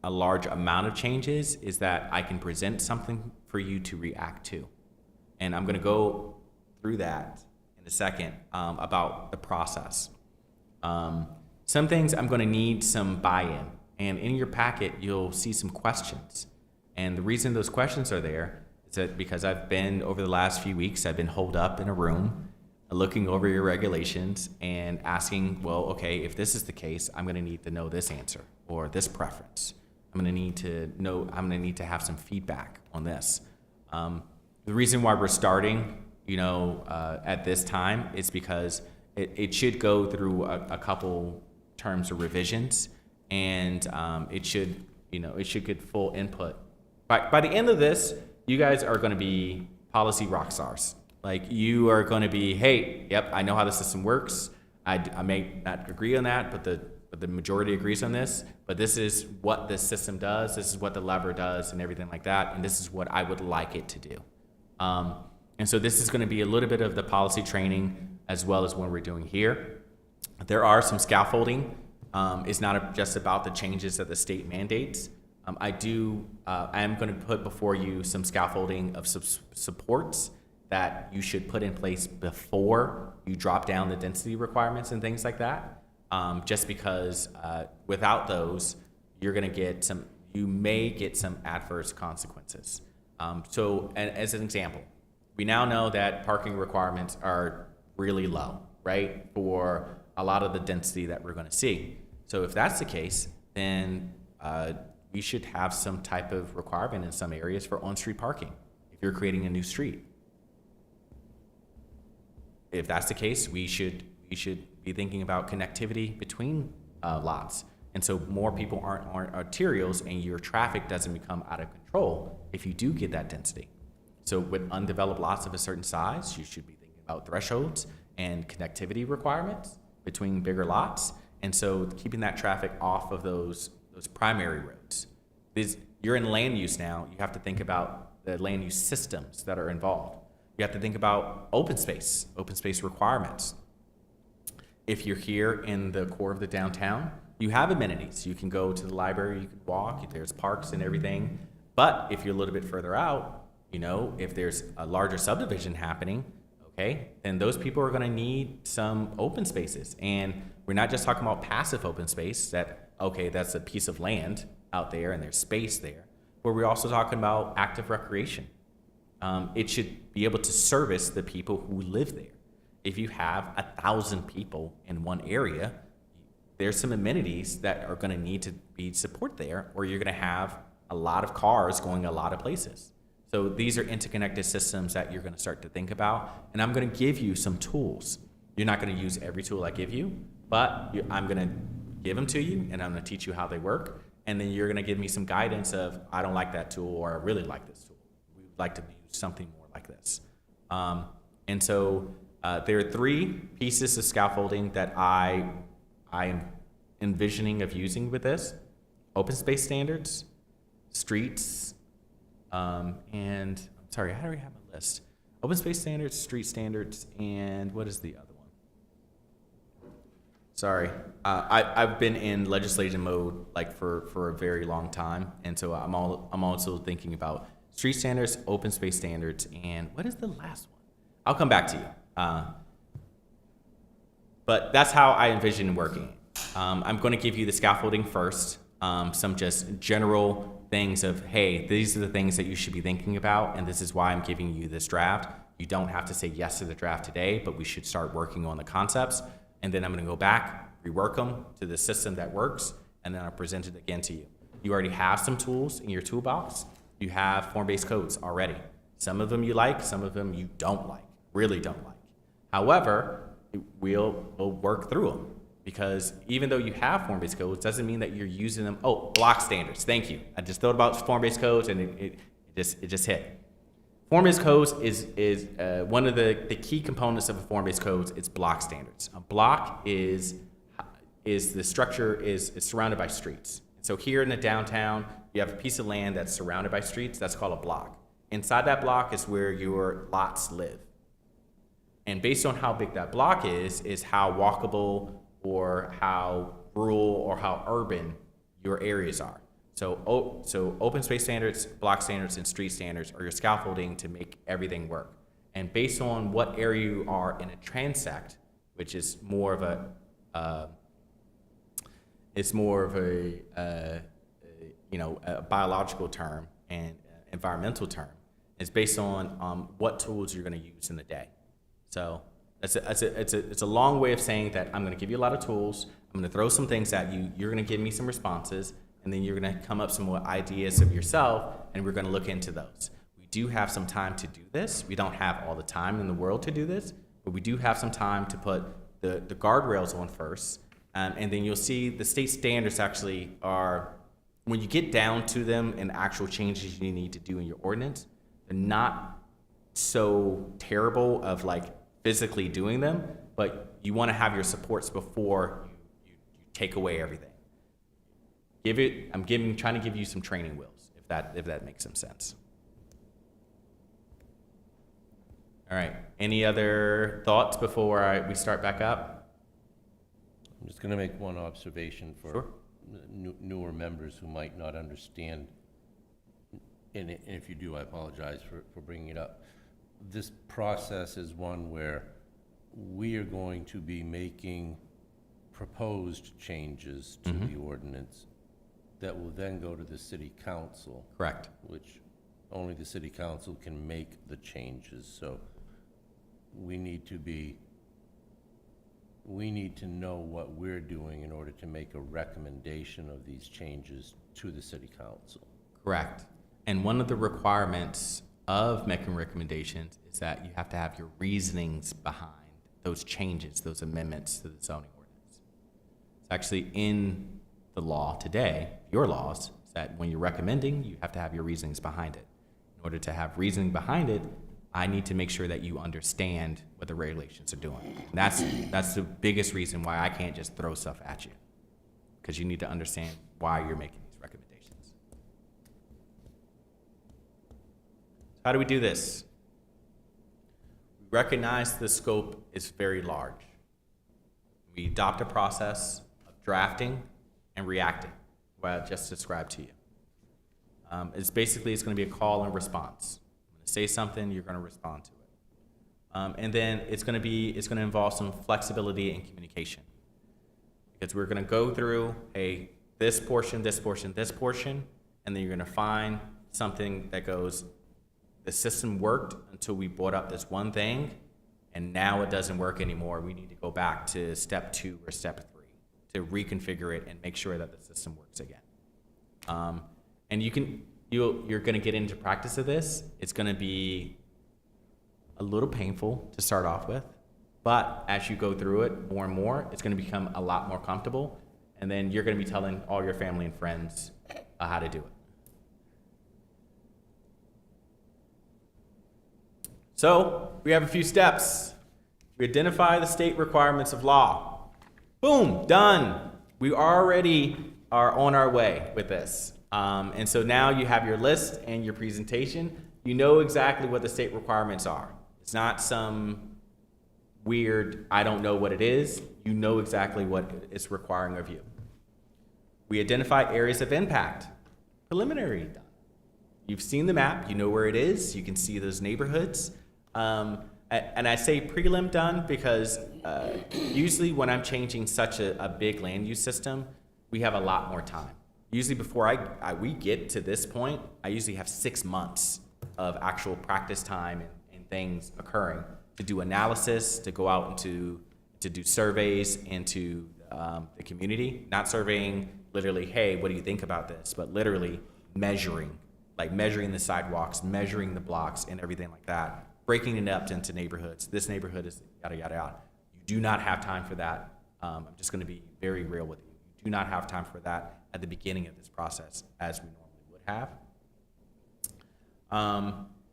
a large amount of changes is that I can present something for you to react to. And I'm going to go through that in a second about the process. Some things I'm going to need some buy-in. And in your packet, you'll see some questions. And the reason those questions are there is that because over the last few weeks, I've been holed up in a room looking over your regulations and asking, well, okay, if this is the case, I'm going to need to know this answer or this preference. I'm going to need to have some feedback on this. The reason why we're starting, at this time is because it should go through a couple terms of revisions, and it should get full input. By the end of this, you guys are going to be policy rock stars. Like, you are going to be, hey, yep, I know how the system works. I may not agree on that, but the majority agrees on this. But this is what this system does. This is what the lever does, and everything like that. And this is what I would like it to do. And so this is going to be a little bit of the policy training as well as what we're doing here. There are some scaffolding. It's not just about the changes that the state mandates. I am going to put before you some scaffolding of supports that you should put in place before you drop down the density requirements and things like that. Just because without those, you may get some adverse consequences. So as an example, we now know that parking requirements are really low, right, for a lot of the density that we're going to see. So if that's the case, then we should have some type of requirement in some areas for on-street parking if you're creating a new street. If that's the case, we should be thinking about connectivity between lots. And so more people aren't arterials, and your traffic doesn't become out of control if you do get that density. So with undeveloped lots of a certain size, you should be thinking about thresholds and connectivity requirements between bigger lots. And so keeping that traffic off of those primary roads. You're in land use now. You have to think about the land use systems that are involved. You have to think about open space requirements. If you're here in the core of the downtown, you have amenities. You can go to the library, you can walk, there's parks and everything. But if you're a little bit further out, if there's a larger subdivision happening, okay, then those people are going to need some open spaces. And we're not just talking about passive open space that's a piece of land out there and there's space there, but we're also talking about active recreation. It should be able to service the people who live there. If you have 1,000 people in one area, there's some amenities that are going to need to be support there, or you're going to have a lot of cars going a lot of places. So these are interconnected systems that you're going to start to think about, and I'm going to give you some tools. You're not going to use every tool I give you, but I'm going to give them to you, and I'm going to teach you how they work, and then you're going to give me some guidance of, I don't like that tool, or I really like this tool. We would like to use something more like this. And so There are 3 pieces of scaffolding that I am envisioning of using with this: open space standards, streets, and I'm sorry, I already have a list. Open space standards, street standards, and what is the other one? Sorry, I've been in legislation mode like for a very long time, and so I'm also thinking about street standards, open space standards, and what is the last one? I'll come back to you. But that's how I envision working. I'm going to give you the scaffolding first, some just general things of, hey, these are the things that you should be thinking about, and this is why I'm giving you this draft. You don't have to say yes to the draft today, but we should start working on the concepts, and then I'm going to go back, rework them to the system that works, and then I'll present it again to you. You already have some tools in your toolbox. You have form-based codes already. Some of them you like, some of them you don't like, really don't like. However, we'll work through them, because even though you have form-based codes, doesn't mean that you're using them. Oh, block standards. Thank you. I just thought about form-based codes, and it just hit. Form-based codes is one of the key components of a form-based codes. It's block standards. A block is the structure is surrounded by streets. So here in the downtown, you have a piece of land that's surrounded by streets. That's called a block. Inside that block is where your lots live. And based on how big that block is how walkable or how rural or how urban your areas are. So open space standards, block standards, and street standards are your scaffolding to make everything work. And based on what area you are in a transect, which is more of a a biological term and environmental term, is based on what tools you're going to use in the day. So it's a long way of saying that I'm going to give you a lot of tools. I'm going to throw some things at you. You're going to give me some responses, and then you're going to come up some more ideas of yourself, and we're going to look into those. We do have some time to do this. We don't have all the time in the world to do this, but we do have some time to put the guardrails on first, and then you'll see the state standards actually are, when you get down to them and actual changes you need to do in your ordinance, they're not so terrible of like physically doing them, but you want to have your supports before you take away everything. I'm trying to give you some training wheels, if that makes some sense. All right. Any other thoughts before we start back up? I'm just going to make one observation for Sure. newer members who might not understand, and if you do, I apologize for bringing it up. This process is one where we are going to be making proposed changes to the ordinance that will then go to the city council. Correct. Which only the city council can make the changes. So we need to know what we're doing in order to make a recommendation of these changes to the city council. Correct. And one of the requirements of making recommendations is that you have to have your reasonings behind those changes, those amendments to the zoning ordinance. It's actually in the law today, your laws, is that when you're recommending, you have to have your reasonings behind it. In order to have reasoning behind it, I need to make sure that you understand what the regulations are doing. And that's the biggest reason why I can't just throw stuff at you, because you need to understand why you're making these recommendations. How do we do this? We recognize the scope is very large. We adopt a process of drafting and reacting, what I just described to you. It's going to be a call and response. I'm going to say something, you're going to respond to it. And then it's going to involve some flexibility and communication. Because we're going to go through this portion, this portion, this portion, and then you're going to find something that goes, the system worked until we brought up this one thing, and now it doesn't work anymore. We need to go back to step 2 or step 3 to reconfigure it and make sure that the system works again. And you're going to get into practice of this. It's going to be a little painful to start off with, but as you go through it more and more, it's going to become a lot more comfortable, and then you're going to be telling all your family and friends how to do it. So we have a few steps. We identify the state requirements of law. Boom, done. We already are on our way with this. And so now you have your list and your presentation. You know exactly what the state requirements are. It's not some weird, I don't know what it is. You know exactly what it's requiring of you. We identify areas of impact. Preliminary done. You've seen the map, you know where it is, you can see those neighborhoods. And I say prelim done because usually when I'm changing such a big land use system, we have a lot more time. Usually before we get to this point, I usually have 6 months of actual practice time and things occurring to do analysis, to go out and to do surveys into the community. Not surveying literally, hey, what do you think about this? But literally measuring, like measuring the sidewalks, measuring the blocks and everything like that, breaking it up into neighborhoods. This neighborhood is yada, yada, yada. You do not have time for that. I'm just gonna be very real with you. You do not have time for that at the beginning of this process as we normally would have.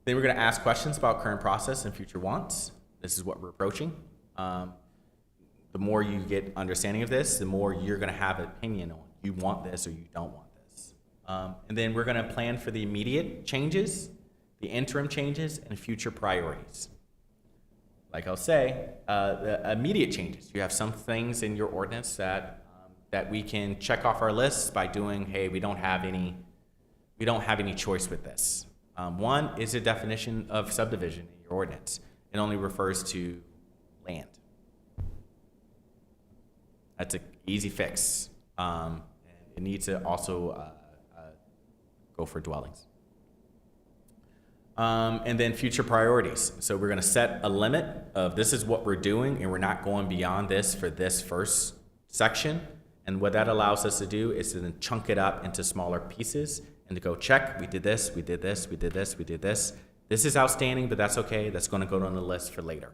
Then we're going to ask questions about current process and future wants. This is what we're approaching. The more you get understanding of this, the more you're going to have an opinion on you want this or you don't want this. And then we're going to plan for the immediate changes, the interim changes, and future priorities. Like I'll say, the immediate changes. You have some things in your ordinance that we can check off our list by doing, hey, we don't have any choice with this. One is a definition of subdivision in your ordinance. It only refers to land. That's an easy fix. And it needs to also go for dwellings. And then future priorities. So we're going to set a limit of this is what we're doing, and we're not going beyond this for this first section. And what that allows us to do is to then chunk it up into smaller pieces and to go check, we did this, we did this, we did this, we did this. This is outstanding, but that's okay. That's going to go on the list for later.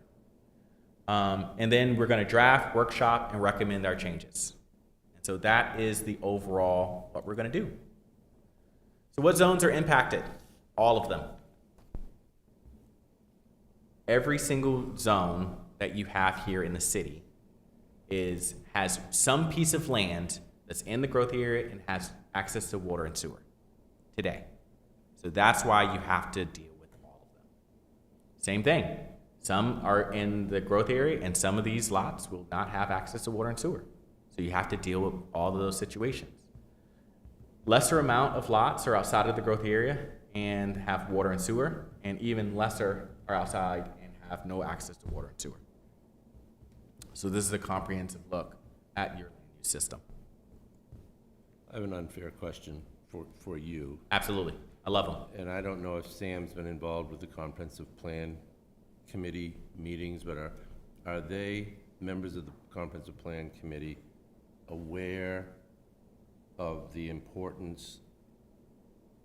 And then we're going to draft, workshop, and recommend our changes. And so that is the overall what we're going to do. So what zones are impacted? All of them. Every single zone that you have here in the city has some piece of land that's in the growth area and has access to water and sewer today. So that's why you have to deal with all of them. Same thing. Some are in the growth area and some of these lots will not have access to water and sewer. So you have to deal with all of those situations. Lesser amount of lots are outside of the growth area and have water and sewer, and even lesser are outside and have no access to water and sewer. So this is a comprehensive look at your land use system. I have an unfair question for you. Absolutely. I love them. And I don't know if Sam's been involved with the comprehensive plan committee meetings, but are they, members of the comprehensive plan committee, aware of the importance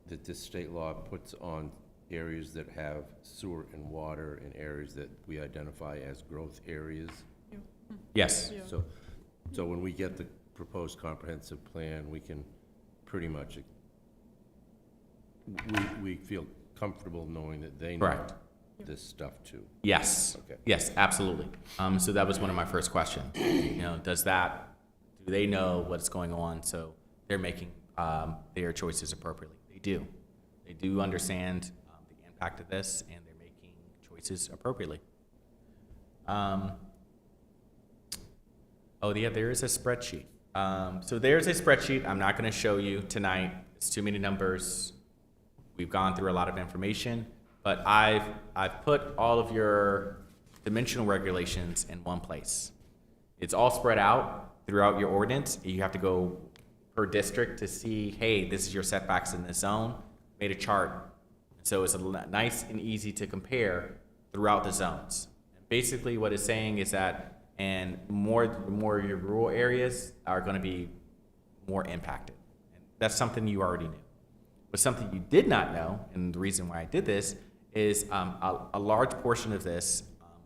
that this state law puts on areas that have sewer and water and areas that we identify as growth areas? Yes. So when we get the proposed comprehensive plan, we can pretty much, we feel comfortable knowing that they know Correct. this stuff too. Yes. Okay. Yes, absolutely. So that was one of my first questions. You know, do they know what's going on? So they're making their choices appropriately. They do. They do understand the impact of this, and they're making choices appropriately. Oh, yeah, there is a spreadsheet. So there's a spreadsheet. I'm not going to show you tonight. It's too many numbers. We've gone through a lot of information, but I've put all of your dimensional regulations in one place. It's all spread out throughout your ordinance. You have to go per district to see, hey, this is your setbacks in this zone. Made a chart. So it's nice and easy to compare throughout the zones. And basically what it's saying is that and more your rural areas are going to be more impacted. And that's something you already knew. But something you did not know, and the reason why I did this, is a large portion of this,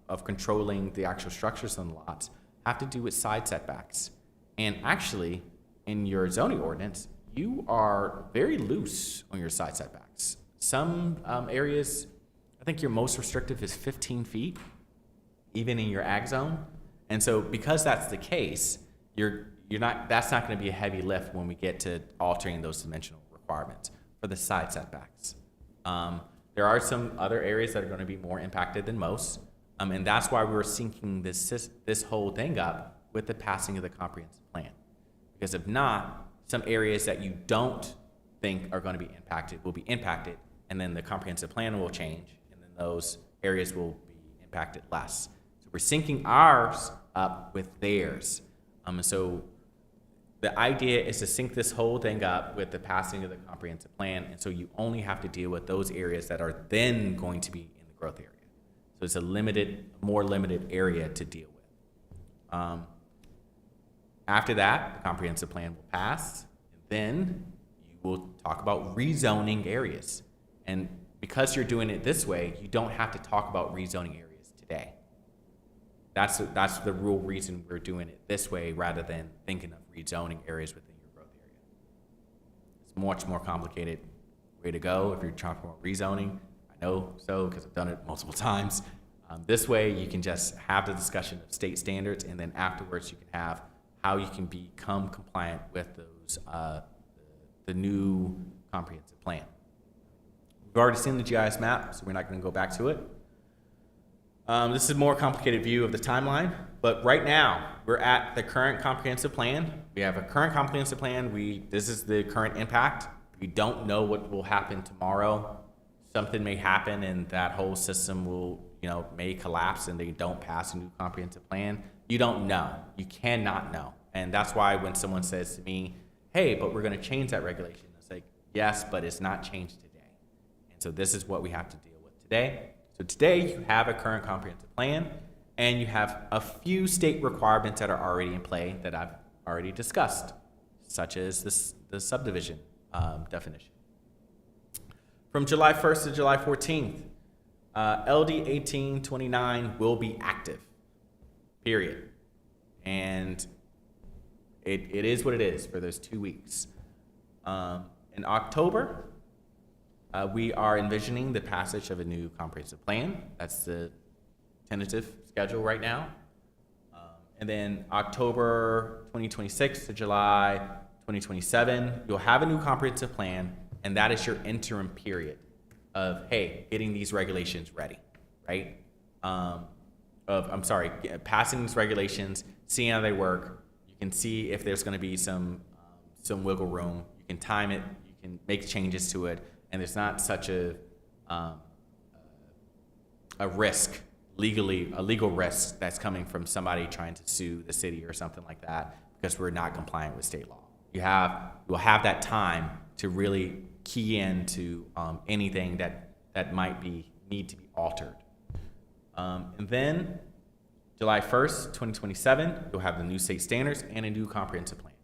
of controlling the actual structures on the lots, have to do with side setbacks. And actually, in your zoning ordinance, you are very loose on your side setbacks. Some areas, I think your most restrictive is 15 feet. even in your ag zone. And so because that's the case, that's not going to be a heavy lift when we get to altering those dimensional requirements for the side setbacks. There are some other areas that are going to be more impacted than most, and that's why we're syncing this whole thing up with the passing of the comprehensive plan. Because if not, some areas that you don't think are going to be impacted will be impacted, and then the comprehensive plan will change, and then those areas will be impacted less. So we're syncing ours up with theirs. So the idea is to sync this whole thing up with the passing of the comprehensive plan, and so you only have to deal with those areas that are then going to be in the growth area. So it's a more limited area to deal with. After that, the comprehensive plan will pass, and then you will talk about rezoning areas. And because you're doing it this way, you don't have to talk about rezoning areas today. That's the real reason we're doing it this way rather than thinking of rezoning areas within your growth area. It's a much more complicated way to go if you're talking about rezoning. I know so because I've done it multiple times. This way you can just have the discussion of state standards, and then afterwards you can have how you can become compliant with those the new comprehensive plan. We've already seen the GIS map, so we're not going to go back to it. This is a more complicated view of the timeline, but right now we're at the current comprehensive plan. We have a current comprehensive plan. This is the current impact. We don't know what will happen tomorrow. Something may happen and that whole system may collapse and they don't pass a new comprehensive plan. You don't know. You cannot know. And that's why when someone says to me, hey, but we're going to change that regulation, it's like, yes, but it's not changed today. And so this is what we have to deal with today. So today you have a current comprehensive plan, and you have a few state requirements that are already in play that I've already discussed, such as the subdivision definition. From July 1st to July 14th, LD 1829 will be active, period. And it is what it is for those 2 weeks. In October, we are envisioning the passage of a new comprehensive plan. That's the tentative schedule right now. And then October 2026 to July 2027, you'll have a new comprehensive plan, and that is your interim period of, hey, getting these regulations ready, right? Passing these regulations, seeing how they work. You can see if there's going to be some wiggle room. You can time it. You can make changes to it. And there's not such a risk, a legal risk that's coming from somebody trying to sue the city or something like that because we're not compliant with state law. You will have that time to really key into anything that might need to be altered. And then July 1st, 2027, you'll have the new state standards and a new comprehensive plan.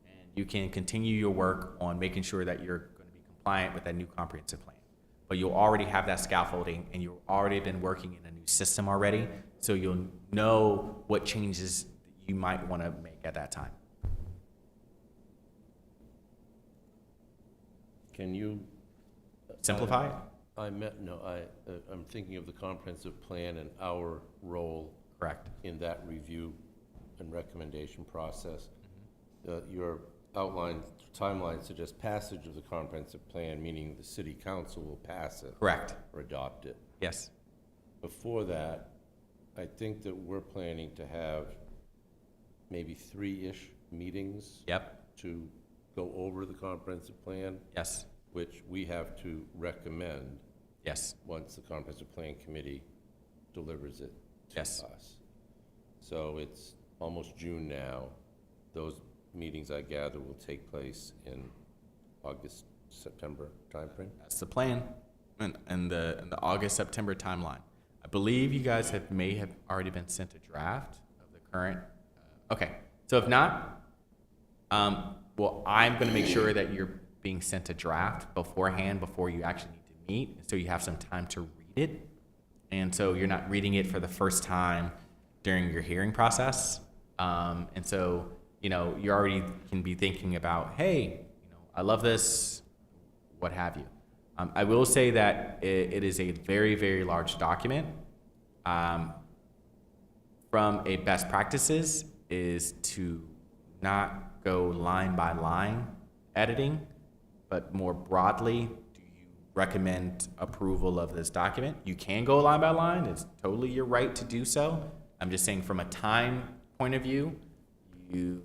And you can continue your work on making sure that you're compliant with that new comprehensive plan. But you'll already have that scaffolding, and you've already been working in a new system already, so you'll know what changes you might want to make at that time. Can you Simplify it? I'm thinking of the comprehensive plan and our role. Correct. In that review and recommendation process. Your outline timeline suggests passage of the comprehensive plan, meaning the city council will pass it. Correct. Or adopt it. Yes. Before that, I think that we're planning to have maybe 3-ish meetings. Yep. To go over the comprehensive plan. Yes. Which we have to recommend. Yes. Once the comprehensive plan committee delivers it to us. So it's almost June now. Those meetings, I gather, will take place in August, September timeframe? That's the plan, and the August-September timeline. I believe you guys may have already been sent a draft of the current. Okay, so if not, well, I'm going to make sure that you're being sent a draft beforehand before you actually need to meet, so you have some time to read it, and so you're not reading it for the first time during your hearing process, and so you already can be thinking about, hey, I love this, what have you. I will say that it is a very, very large document. from a best practices is to not go line by line editing, but more broadly, do you recommend approval of this document? You can go line by line. It's totally your right to do so. I'm just saying from a time point of view, you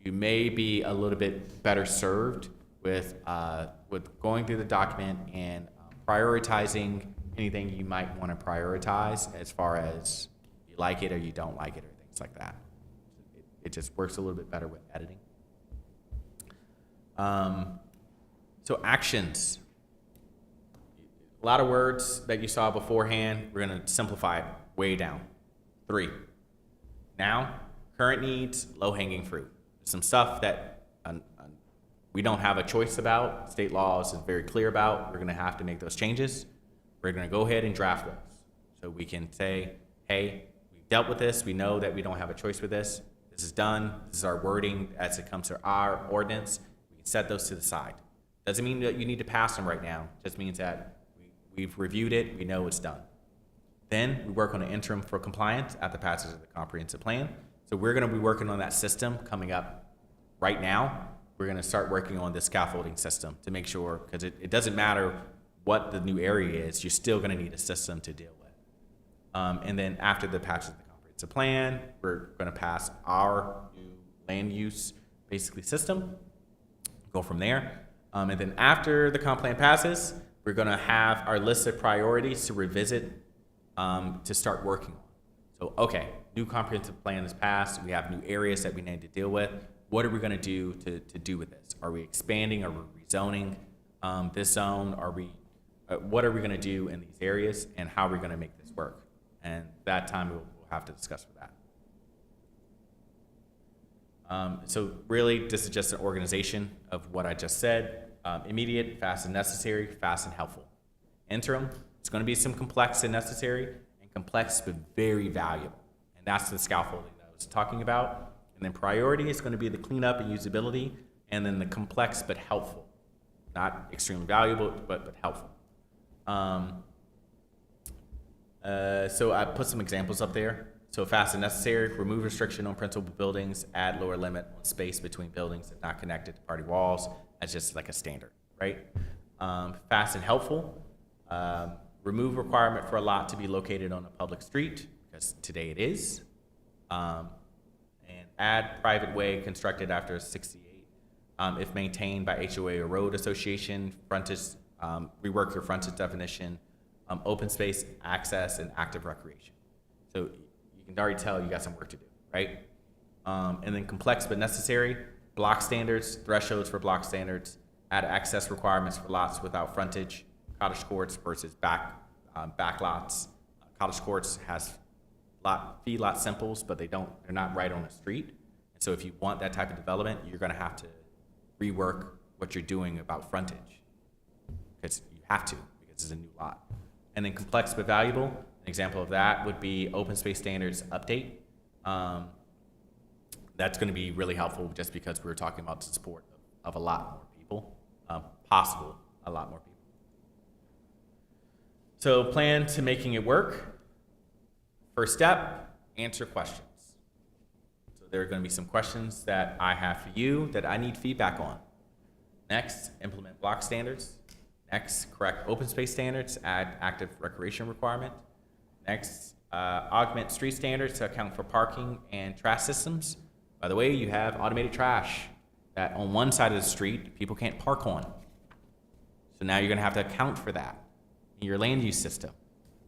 may be a little bit better served with going through the document and prioritizing anything you might want to prioritize as far as you like it or you don't like it or things like that. It just works a little bit better with editing. So actions. A lot of words that you saw beforehand, we're going to simplify it way down. 3. Now, current needs, low-hanging fruit. Some stuff that we don't have a choice about. State laws is very clear about. We're going to have to make those changes. We're going to go ahead and draft those. So we can say, hey, we've dealt with this. We know that we don't have a choice with this. This is done. This is our wording as it comes to our ordinance. We can set those to the side. Doesn't mean that you need to pass them right now. Just means that we've reviewed it. We know it's done. Then we work on an interim for compliance at the passage of the comprehensive plan. So we're going to be working on that system coming up right now. We're going to start working on the scaffolding system to make sure, because it doesn't matter what the new area is, you're still going to need a system to deal with. And then after the passage of the comprehensive plan, we're going to pass our new land use basically system, go from there. And then after the comp plan passes, we're going to have our list of priorities to revisit to start working on. So, okay, new comprehensive plan is passed. We have new areas that we need to deal with. What are we going to do to do with this? Are we expanding? Are we rezoning this zone? What are we going to do in these areas, and how are we going to make this work? And that time we'll have to discuss for that. So really, this is just an organization of what I just said. Immediate, fast and necessary, fast and helpful. Interim, it's going to be some complex and necessary, and complex but very valuable. And that's the scaffolding that I was talking about. And then priority is going to be the cleanup and usability, and then the complex but helpful. Not extremely valuable, but helpful. So I put some examples up there. So fast and necessary, remove restriction on principal buildings, add lower limit on space between buildings that are not connected to party walls. That's just like a standard, right? Fast and helpful, remove requirement for a lot to be located on a public street, because today it is. And add private way constructed after 68, if maintained by HOA or road association, frontage, rework your frontage definition, open space, access, and active recreation. So you can already tell you got some work to do, right? And then complex but necessary, block standards, thresholds for block standards, add access requirements for lots without frontage, cottage courts versus back lots. Cottage courts has fee lot simples, but they're not right on a street. And so if you want that type of development, you're going to have to rework what you're doing about frontage, because you have to, because it's a new lot. And then complex but valuable, an example of that would be open space standards update. That's going to be really helpful, just because we were talking about the support of a lot more people, possible a lot more people. So plan to making it work. First step, answer questions. So there are going to be some questions that I have for you that I need feedback on. Next, implement block standards. Next, correct open space standards, add active recreation requirement. Next, augment street standards to account for parking and trash systems. By the way, you have automated trash that on one side of the street, people can't park on. So now you're going to have to account for that in your land use system,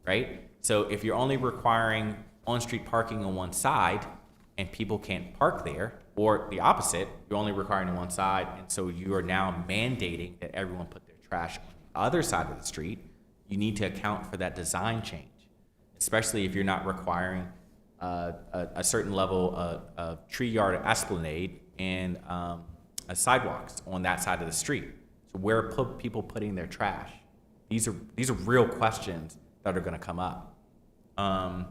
right? So if you're only requiring on-street parking on one side and people can't park there, or the opposite, you're only requiring on one side, and so you are now mandating that everyone put their trash on the other side of the street, you need to account for that design change, especially if you're not requiring a certain level of tree yard esplanade and sidewalks on that side of the street. So where are people putting their trash? These are real questions that are going to come up. And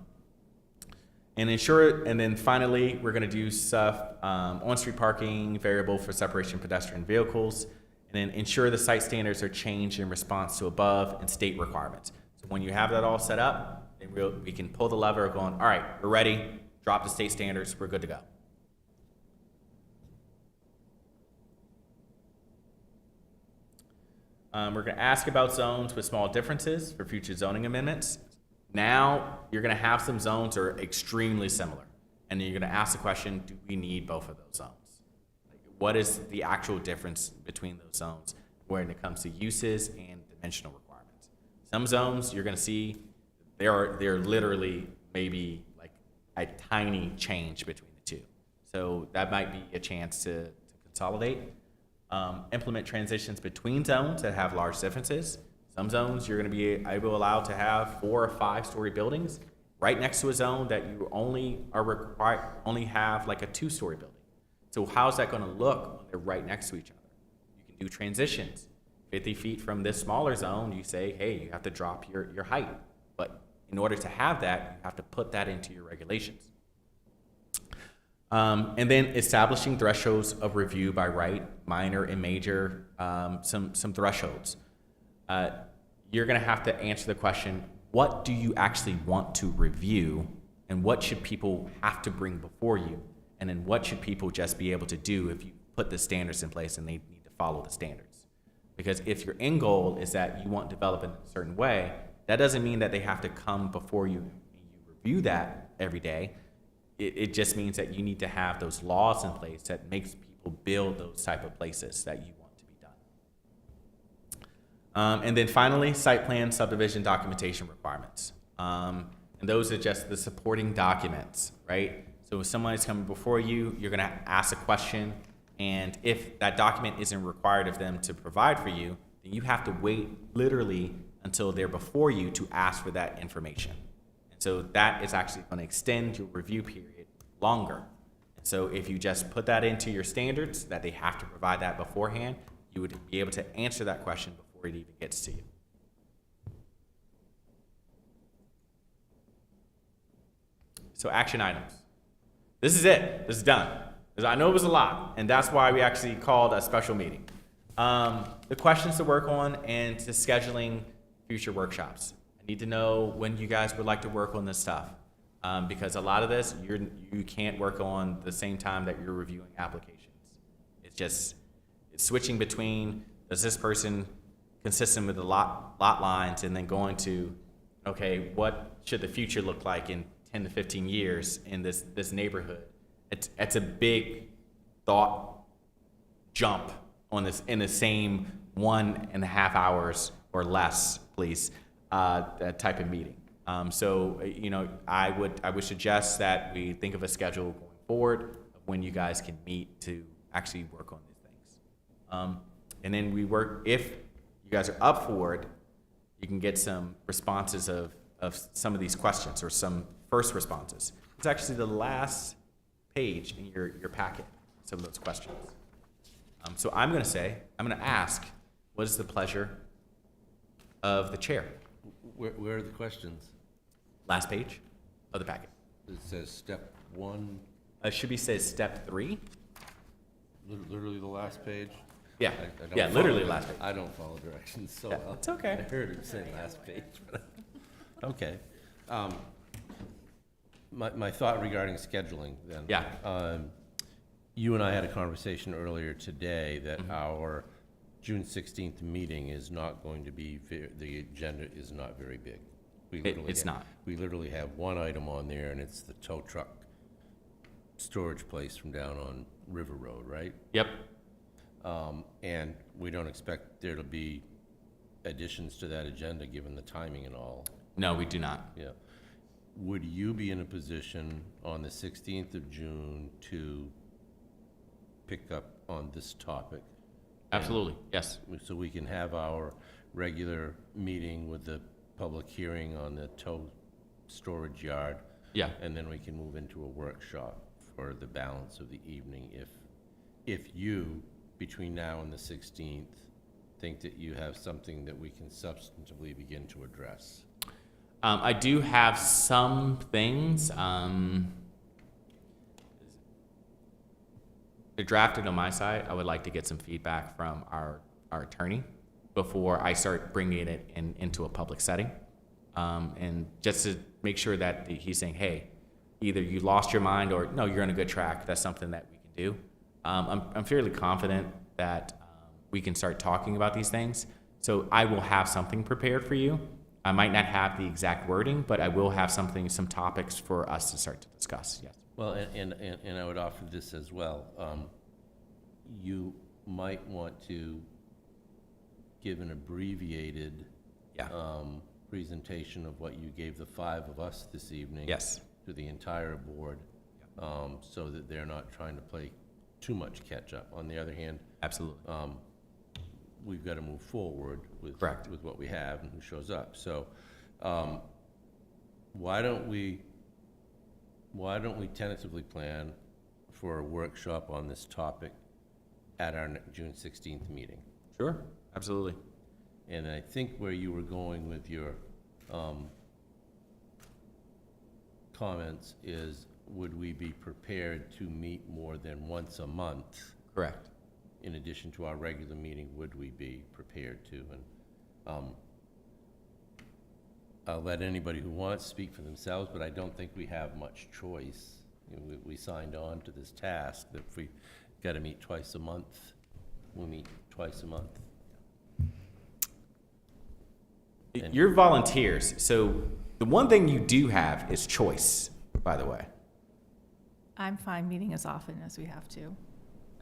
then finally, we're going to do stuff on-street parking, variable for separation of pedestrian vehicles, and then ensure the site standards are changed in response to above and state requirements. So when you have that all set up, and we can pull the lever going, all right, we're ready, drop the state standards, we're good to go. We're going to ask about zones with small differences for future zoning amendments. Now, you're going to have some zones that are extremely similar. And then you're going to ask the question, do we need both of those zones? Like, what is the actual difference between those zones when it comes to uses and dimensional requirements? Some zones you're going to see, they're literally maybe like a tiny change between the two. So that might be a chance to consolidate. Implement transitions between zones that have large differences. Some zones you're going to be allowed to have 4 or 5-story buildings right next to a zone that you only have like a 2-story building. So how's that going to look when they're right next to each other? You can do transitions. 50 feet from this smaller zone, you say, hey, you have to drop your height. But in order to have that, you have to put that into your regulations. And then establishing thresholds of review by right, minor and major, some thresholds. You're going to have to answer the question, what do you actually want to review, and what should people have to bring before you, and then what should people just be able to do if you put the standards in place and they need to follow the standards? Because if your end goal is that you want development in a certain way, that doesn't mean that they have to come before you and you review that every day. It just means that you need to have those laws in place that makes people build those type of places that you want to be done. And then finally, site plan subdivision documentation requirements. And those are just the supporting documents, right? So if somebody's coming before you, you're gonna ask a question, and if that document isn't required of them to provide for you, then you have to wait literally until they're before you to ask for that information. So that is actually going to extend your review period longer. So if you just put that into your standards, that they have to provide that beforehand, you would be able to answer that question before it even gets to you. So action items. This is it. This is done. I know it was a lot, and that's why we actually called a special meeting. The questions to work on and to scheduling future workshops. Need to know when you guys would like to work on this stuff, because a lot of this you can't work on the same time that you're reviewing applications. It's switching between, does this person consistent with the lot lines, and then going to, okay, what should the future look like in 10 to 15 years in this neighborhood? It's a big thought jump on this in the same 1.5 hours or less, please. That type of meeting. So, I would suggest that we think of a schedule going forward of when you guys can meet to actually work on these things. And then we work, if you guys are up for it, you can get some responses of some of these questions, or some first responses. It's actually the last page in your packet, some of those questions. So I'm going to ask, what is the pleasure of the chair? Where are the questions? Last page of the packet. It says step 1, It should be says step 3. literally the last page. Yeah, I don't yeah, follow literally dir- last page. I don't follow directions so Yeah, well. it's okay. I heard it say last page, but okay. My thought regarding scheduling then. Yeah. You and I had a conversation earlier today that our June 16th meeting is not going to be, the agenda is not very big. It's not. We literally have one item on there, and it's the tow truck storage place from down on River Road, right? Yep. And we don't expect there to be additions to that agenda, given the timing and all. No, we do not. Yeah. Would you be in a position on the 16th of June to pick up on this topic? Absolutely. Yes. So we can have our regular meeting with the public hearing on the tow storage yard? Yeah. And then we can move into a workshop for the balance of the evening if you, between now and the 16th, think that you have something that we can substantively begin to address. I do have some things. They're drafted on my side. I would like to get some feedback from our attorney before I start bringing it into a public setting. and just to make sure that he's saying, hey, either you lost your mind or no, you're on a good track. That's something that we can do. I'm fairly confident that we can start talking about these things. So I will have something prepared for you. I might not have the exact wording, but I will have some topics for us to start to discuss. Yes. Well, and I would offer this as well. You might want to give an abbreviated Yeah. presentation of what you gave the 5 of us this evening. Yes. To the entire board, so that they're not trying to play too much catch-up. On the other hand, Absolutely. we've got to move forward with Correct. with what we have and who shows up. So, why don't we tentatively plan for a workshop on this topic at our June 16th meeting? Sure. Absolutely. And I think where you were going with your comments is, would we be prepared to meet more than once a month? Correct. In addition to our regular meeting, would we be prepared to? And I'll let anybody who wants speak for themselves, but I don't think we have much choice. You know, we signed on to this task that if we got to meet twice a month, we'll meet twice a month. You're volunteers, so the one thing you do have is choice, by the way. I'm fine meeting as often as we have to,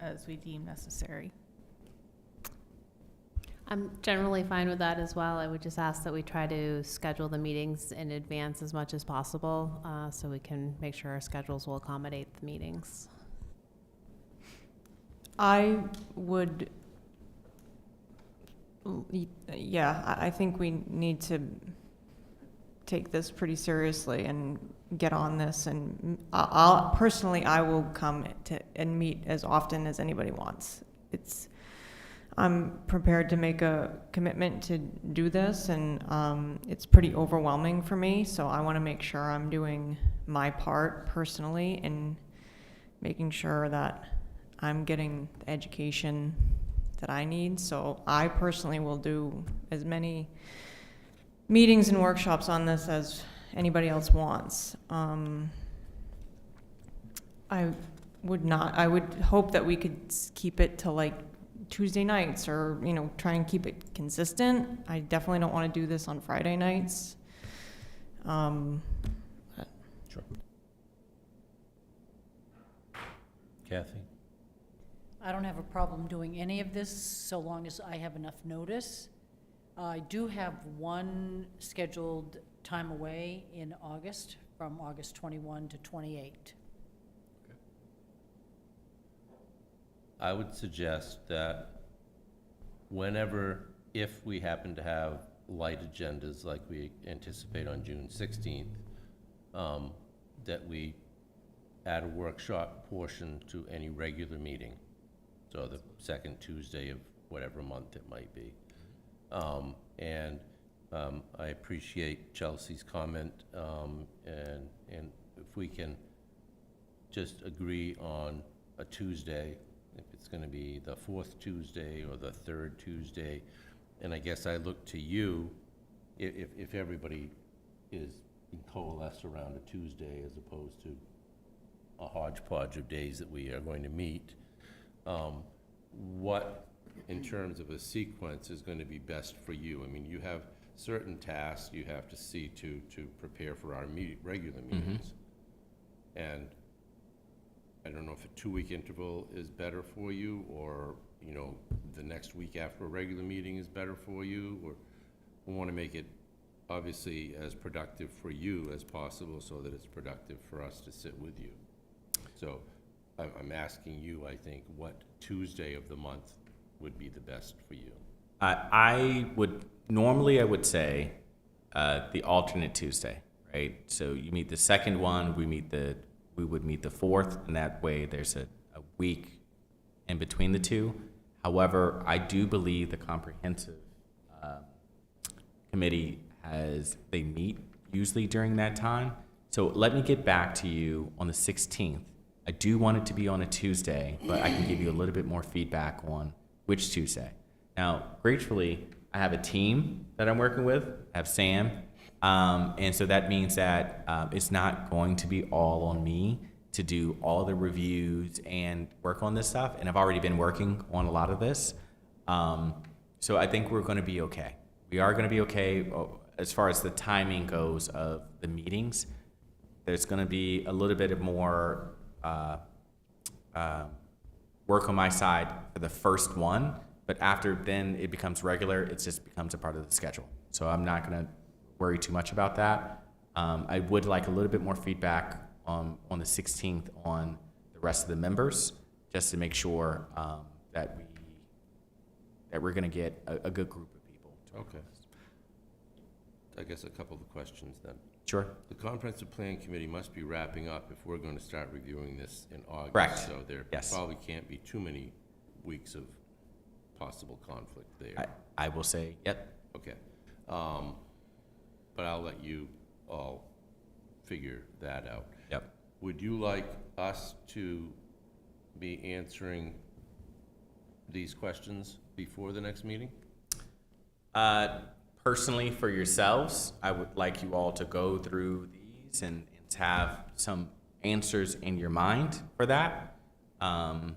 as we deem necessary. I'm generally fine with that as well. I would just ask that we try to schedule the meetings in advance as much as possible, so we can make sure our schedules will accommodate the meetings. I would, yeah, I think we need to take this pretty seriously and get on this, and I will come to and meet as often as anybody wants. I'm prepared to make a commitment to do this, and it's pretty overwhelming for me, so I want to make sure I'm doing my part personally in making sure that I'm getting the education that I need. So I personally will do as many meetings and workshops on this as anybody else wants. I would hope that we could keep it to like Tuesday nights, or, you know, try and keep it consistent. I definitely don't want to do this on Friday nights. Sure. Kathy? I don't have a problem doing any of this so long as I have enough notice. I do have one scheduled time away in August, from August 21 to 28. I would suggest that whenever, if we happen to have light agendas like we anticipate on June 16th, that we add a workshop portion to any regular meeting. So the second Tuesday of whatever month it might be. I appreciate Chelsea's comment, and if we can just agree on a Tuesday, if it's going to be the 4th Tuesday or the 3rd Tuesday, and I guess I look to you, if everybody is coalesced around a Tuesday as opposed to a hodgepodge of days that we are going to meet, what, in terms of a sequence, is going to be best for you? I mean, you have certain tasks you have to see to prepare for our regular meetings. And I don't know if a 2-week interval is better for you, or, you know, the next week after a regular meeting is better for you, or we want to make it obviously as productive for you as possible so that it's productive for us to sit with you. So I'm asking you, I think, what Tuesday of the month would be the best for you? I would say the alternate Tuesday, right? So you meet the second one, we would meet the 4th, and that way there's a week in between the two. However, I do believe the comprehensive committee they meet usually during that time. So let me get back to you on the 16th. I do want it to be on a Tuesday, but I can give you a little bit more feedback on which Tuesday. Now, gratefully, I have a team that I'm working with. I have Sam, And so that means that it's not going to be all on me to do all the reviews and work on this stuff. And I've already been working on a lot of this. So I think we're going to be okay. We are going to be okay as far as the timing goes of the meetings. There's going to be a little bit of more work on my side for the first one, but after then it becomes regular, it just becomes a part of the schedule. So I'm not going to worry too much about that. I would like a little bit more feedback on the 16th on the rest of the members, just to make sure that we're going to get a good group of people. Okay. I guess a couple of questions then. Sure. The comprehensive plan committee must be wrapping up if we're going to start reviewing this in August. Correct. So there Yes. probably can't be too many weeks of possible conflict there. I will say, yep. Okay. But I'll let you all figure that out. Yep. Would you like us to be answering these questions before the next meeting? Personally, for yourselves, I would like you all to go through these and have some answers in your mind for that. And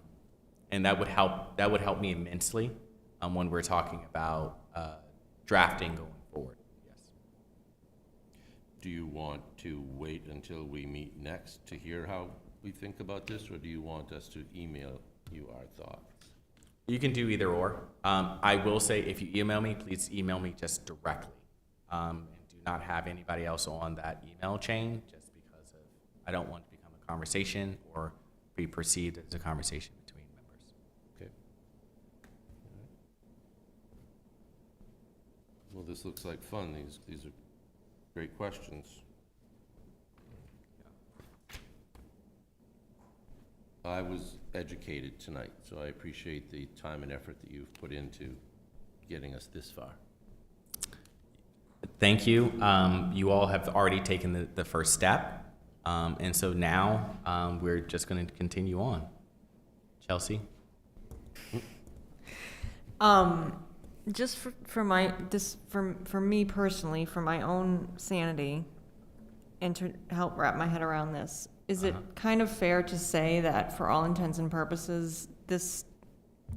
that would help me immensely when we're talking about drafting going forward. Yes. Do you want to wait until we meet next to hear how we think about this, or do you want us to email you our thoughts? You can do either or. I will say, if you email me, please email me just directly. And do not have anybody else on that email chain, just because I don't want it to become a conversation or be perceived as a conversation between members. Okay. Well, this looks like fun. These are great questions. I was educated tonight, so I appreciate the time and effort that you've put into getting us this far. Thank you. You all have already taken the first step. And so now we're just going to continue on. Chelsea? Just for me personally, for my own sanity, and to help wrap my head around this, is it kind of fair to say that for all intents and purposes,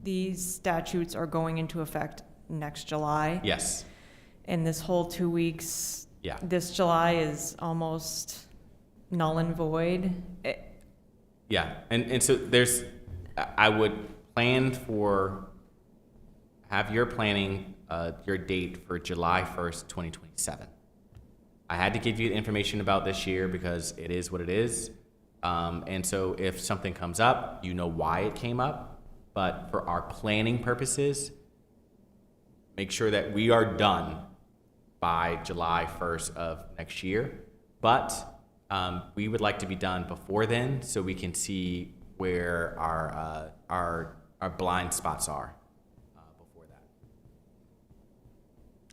these statutes are going into effect next July? Yes. And this whole 2 weeks, Yeah. this July is almost null and void? Yeah. And so I would have your planning your date for July 1st, 2027. I had to give you the information about this year because it is what it is. And so if something comes up, you know why it came up. But for our planning purposes, make sure that we are done by July 1st of next year. But we would like to be done before then so we can see where our blind spots are before that.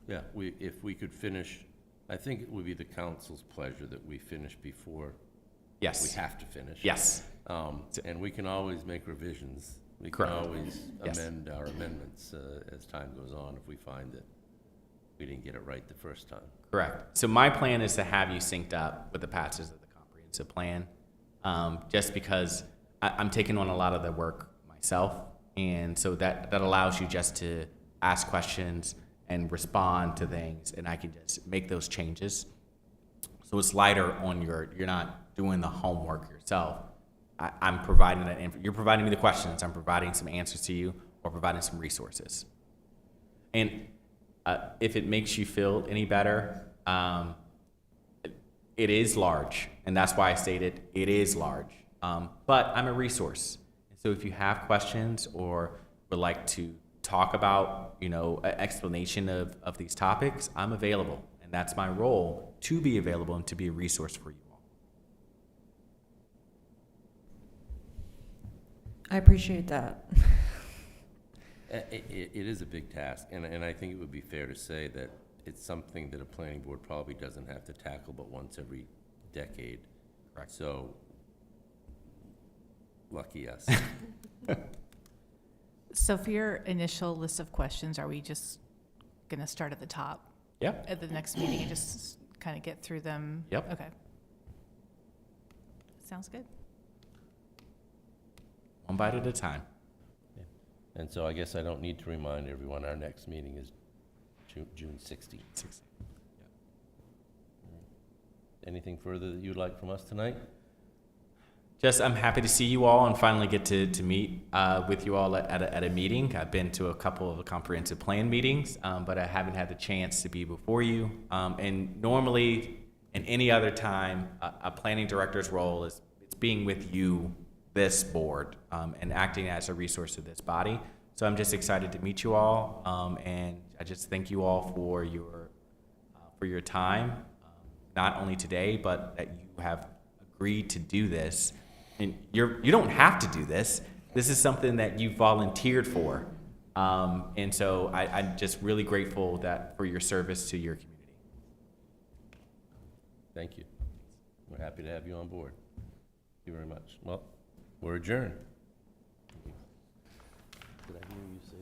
Yeah, if we could finish, I think it would be the council's pleasure that we finish before Yes. we have to finish. Yes. And we can always make revisions. We Correct. can always Yes. amend our amendments as time goes on if we find that we didn't get it right the first time. Correct. So my plan is to have you synced up with the passage of the comprehensive plan, just because I'm taking on a lot of the work myself, and so that allows you just to ask questions and respond to things, and I can just make those changes. So it's lighter on you're not doing the homework yourself. I'm providing that you're providing me the questions. I'm providing some answers to you, or providing some resources. And if it makes you feel any better, it is large, and that's why I stated it is large. But I'm a resource. So if you have questions or would like to talk about, an explanation of these topics, I'm available. And that's my role, to be available and to be a resource for you all. I appreciate that. It is a big task, and I think it would be fair to say that it's something that a planning board probably doesn't have to tackle but once every decade. Correct. So, lucky us. So for your initial list of questions, are we just going to start at the top Yep. at the next meeting and just kind of get through them? Yep. Okay. Sounds good. One bite at a time. And so I guess I don't need to remind everyone, our next meeting is June 16th. Anything further that you'd like from us tonight? Just, I'm happy to see you all and finally get to meet with you all at a meeting. I've been to a couple of comprehensive plan meetings, but I haven't had the chance to be before you. And normally, in any other time, a planning director's role is it's being with you, this board, and acting as a resource to this body. So I'm just excited to meet you all, and I just thank you all for your time, not only today, but that you have agreed to do this. And you don't have to do this. This is something that you volunteered for. And so I'm just really grateful for your service to your community. Thank you. We're happy to have you on board. Thank you very much. Well, we're adjourned. Did I hear you say?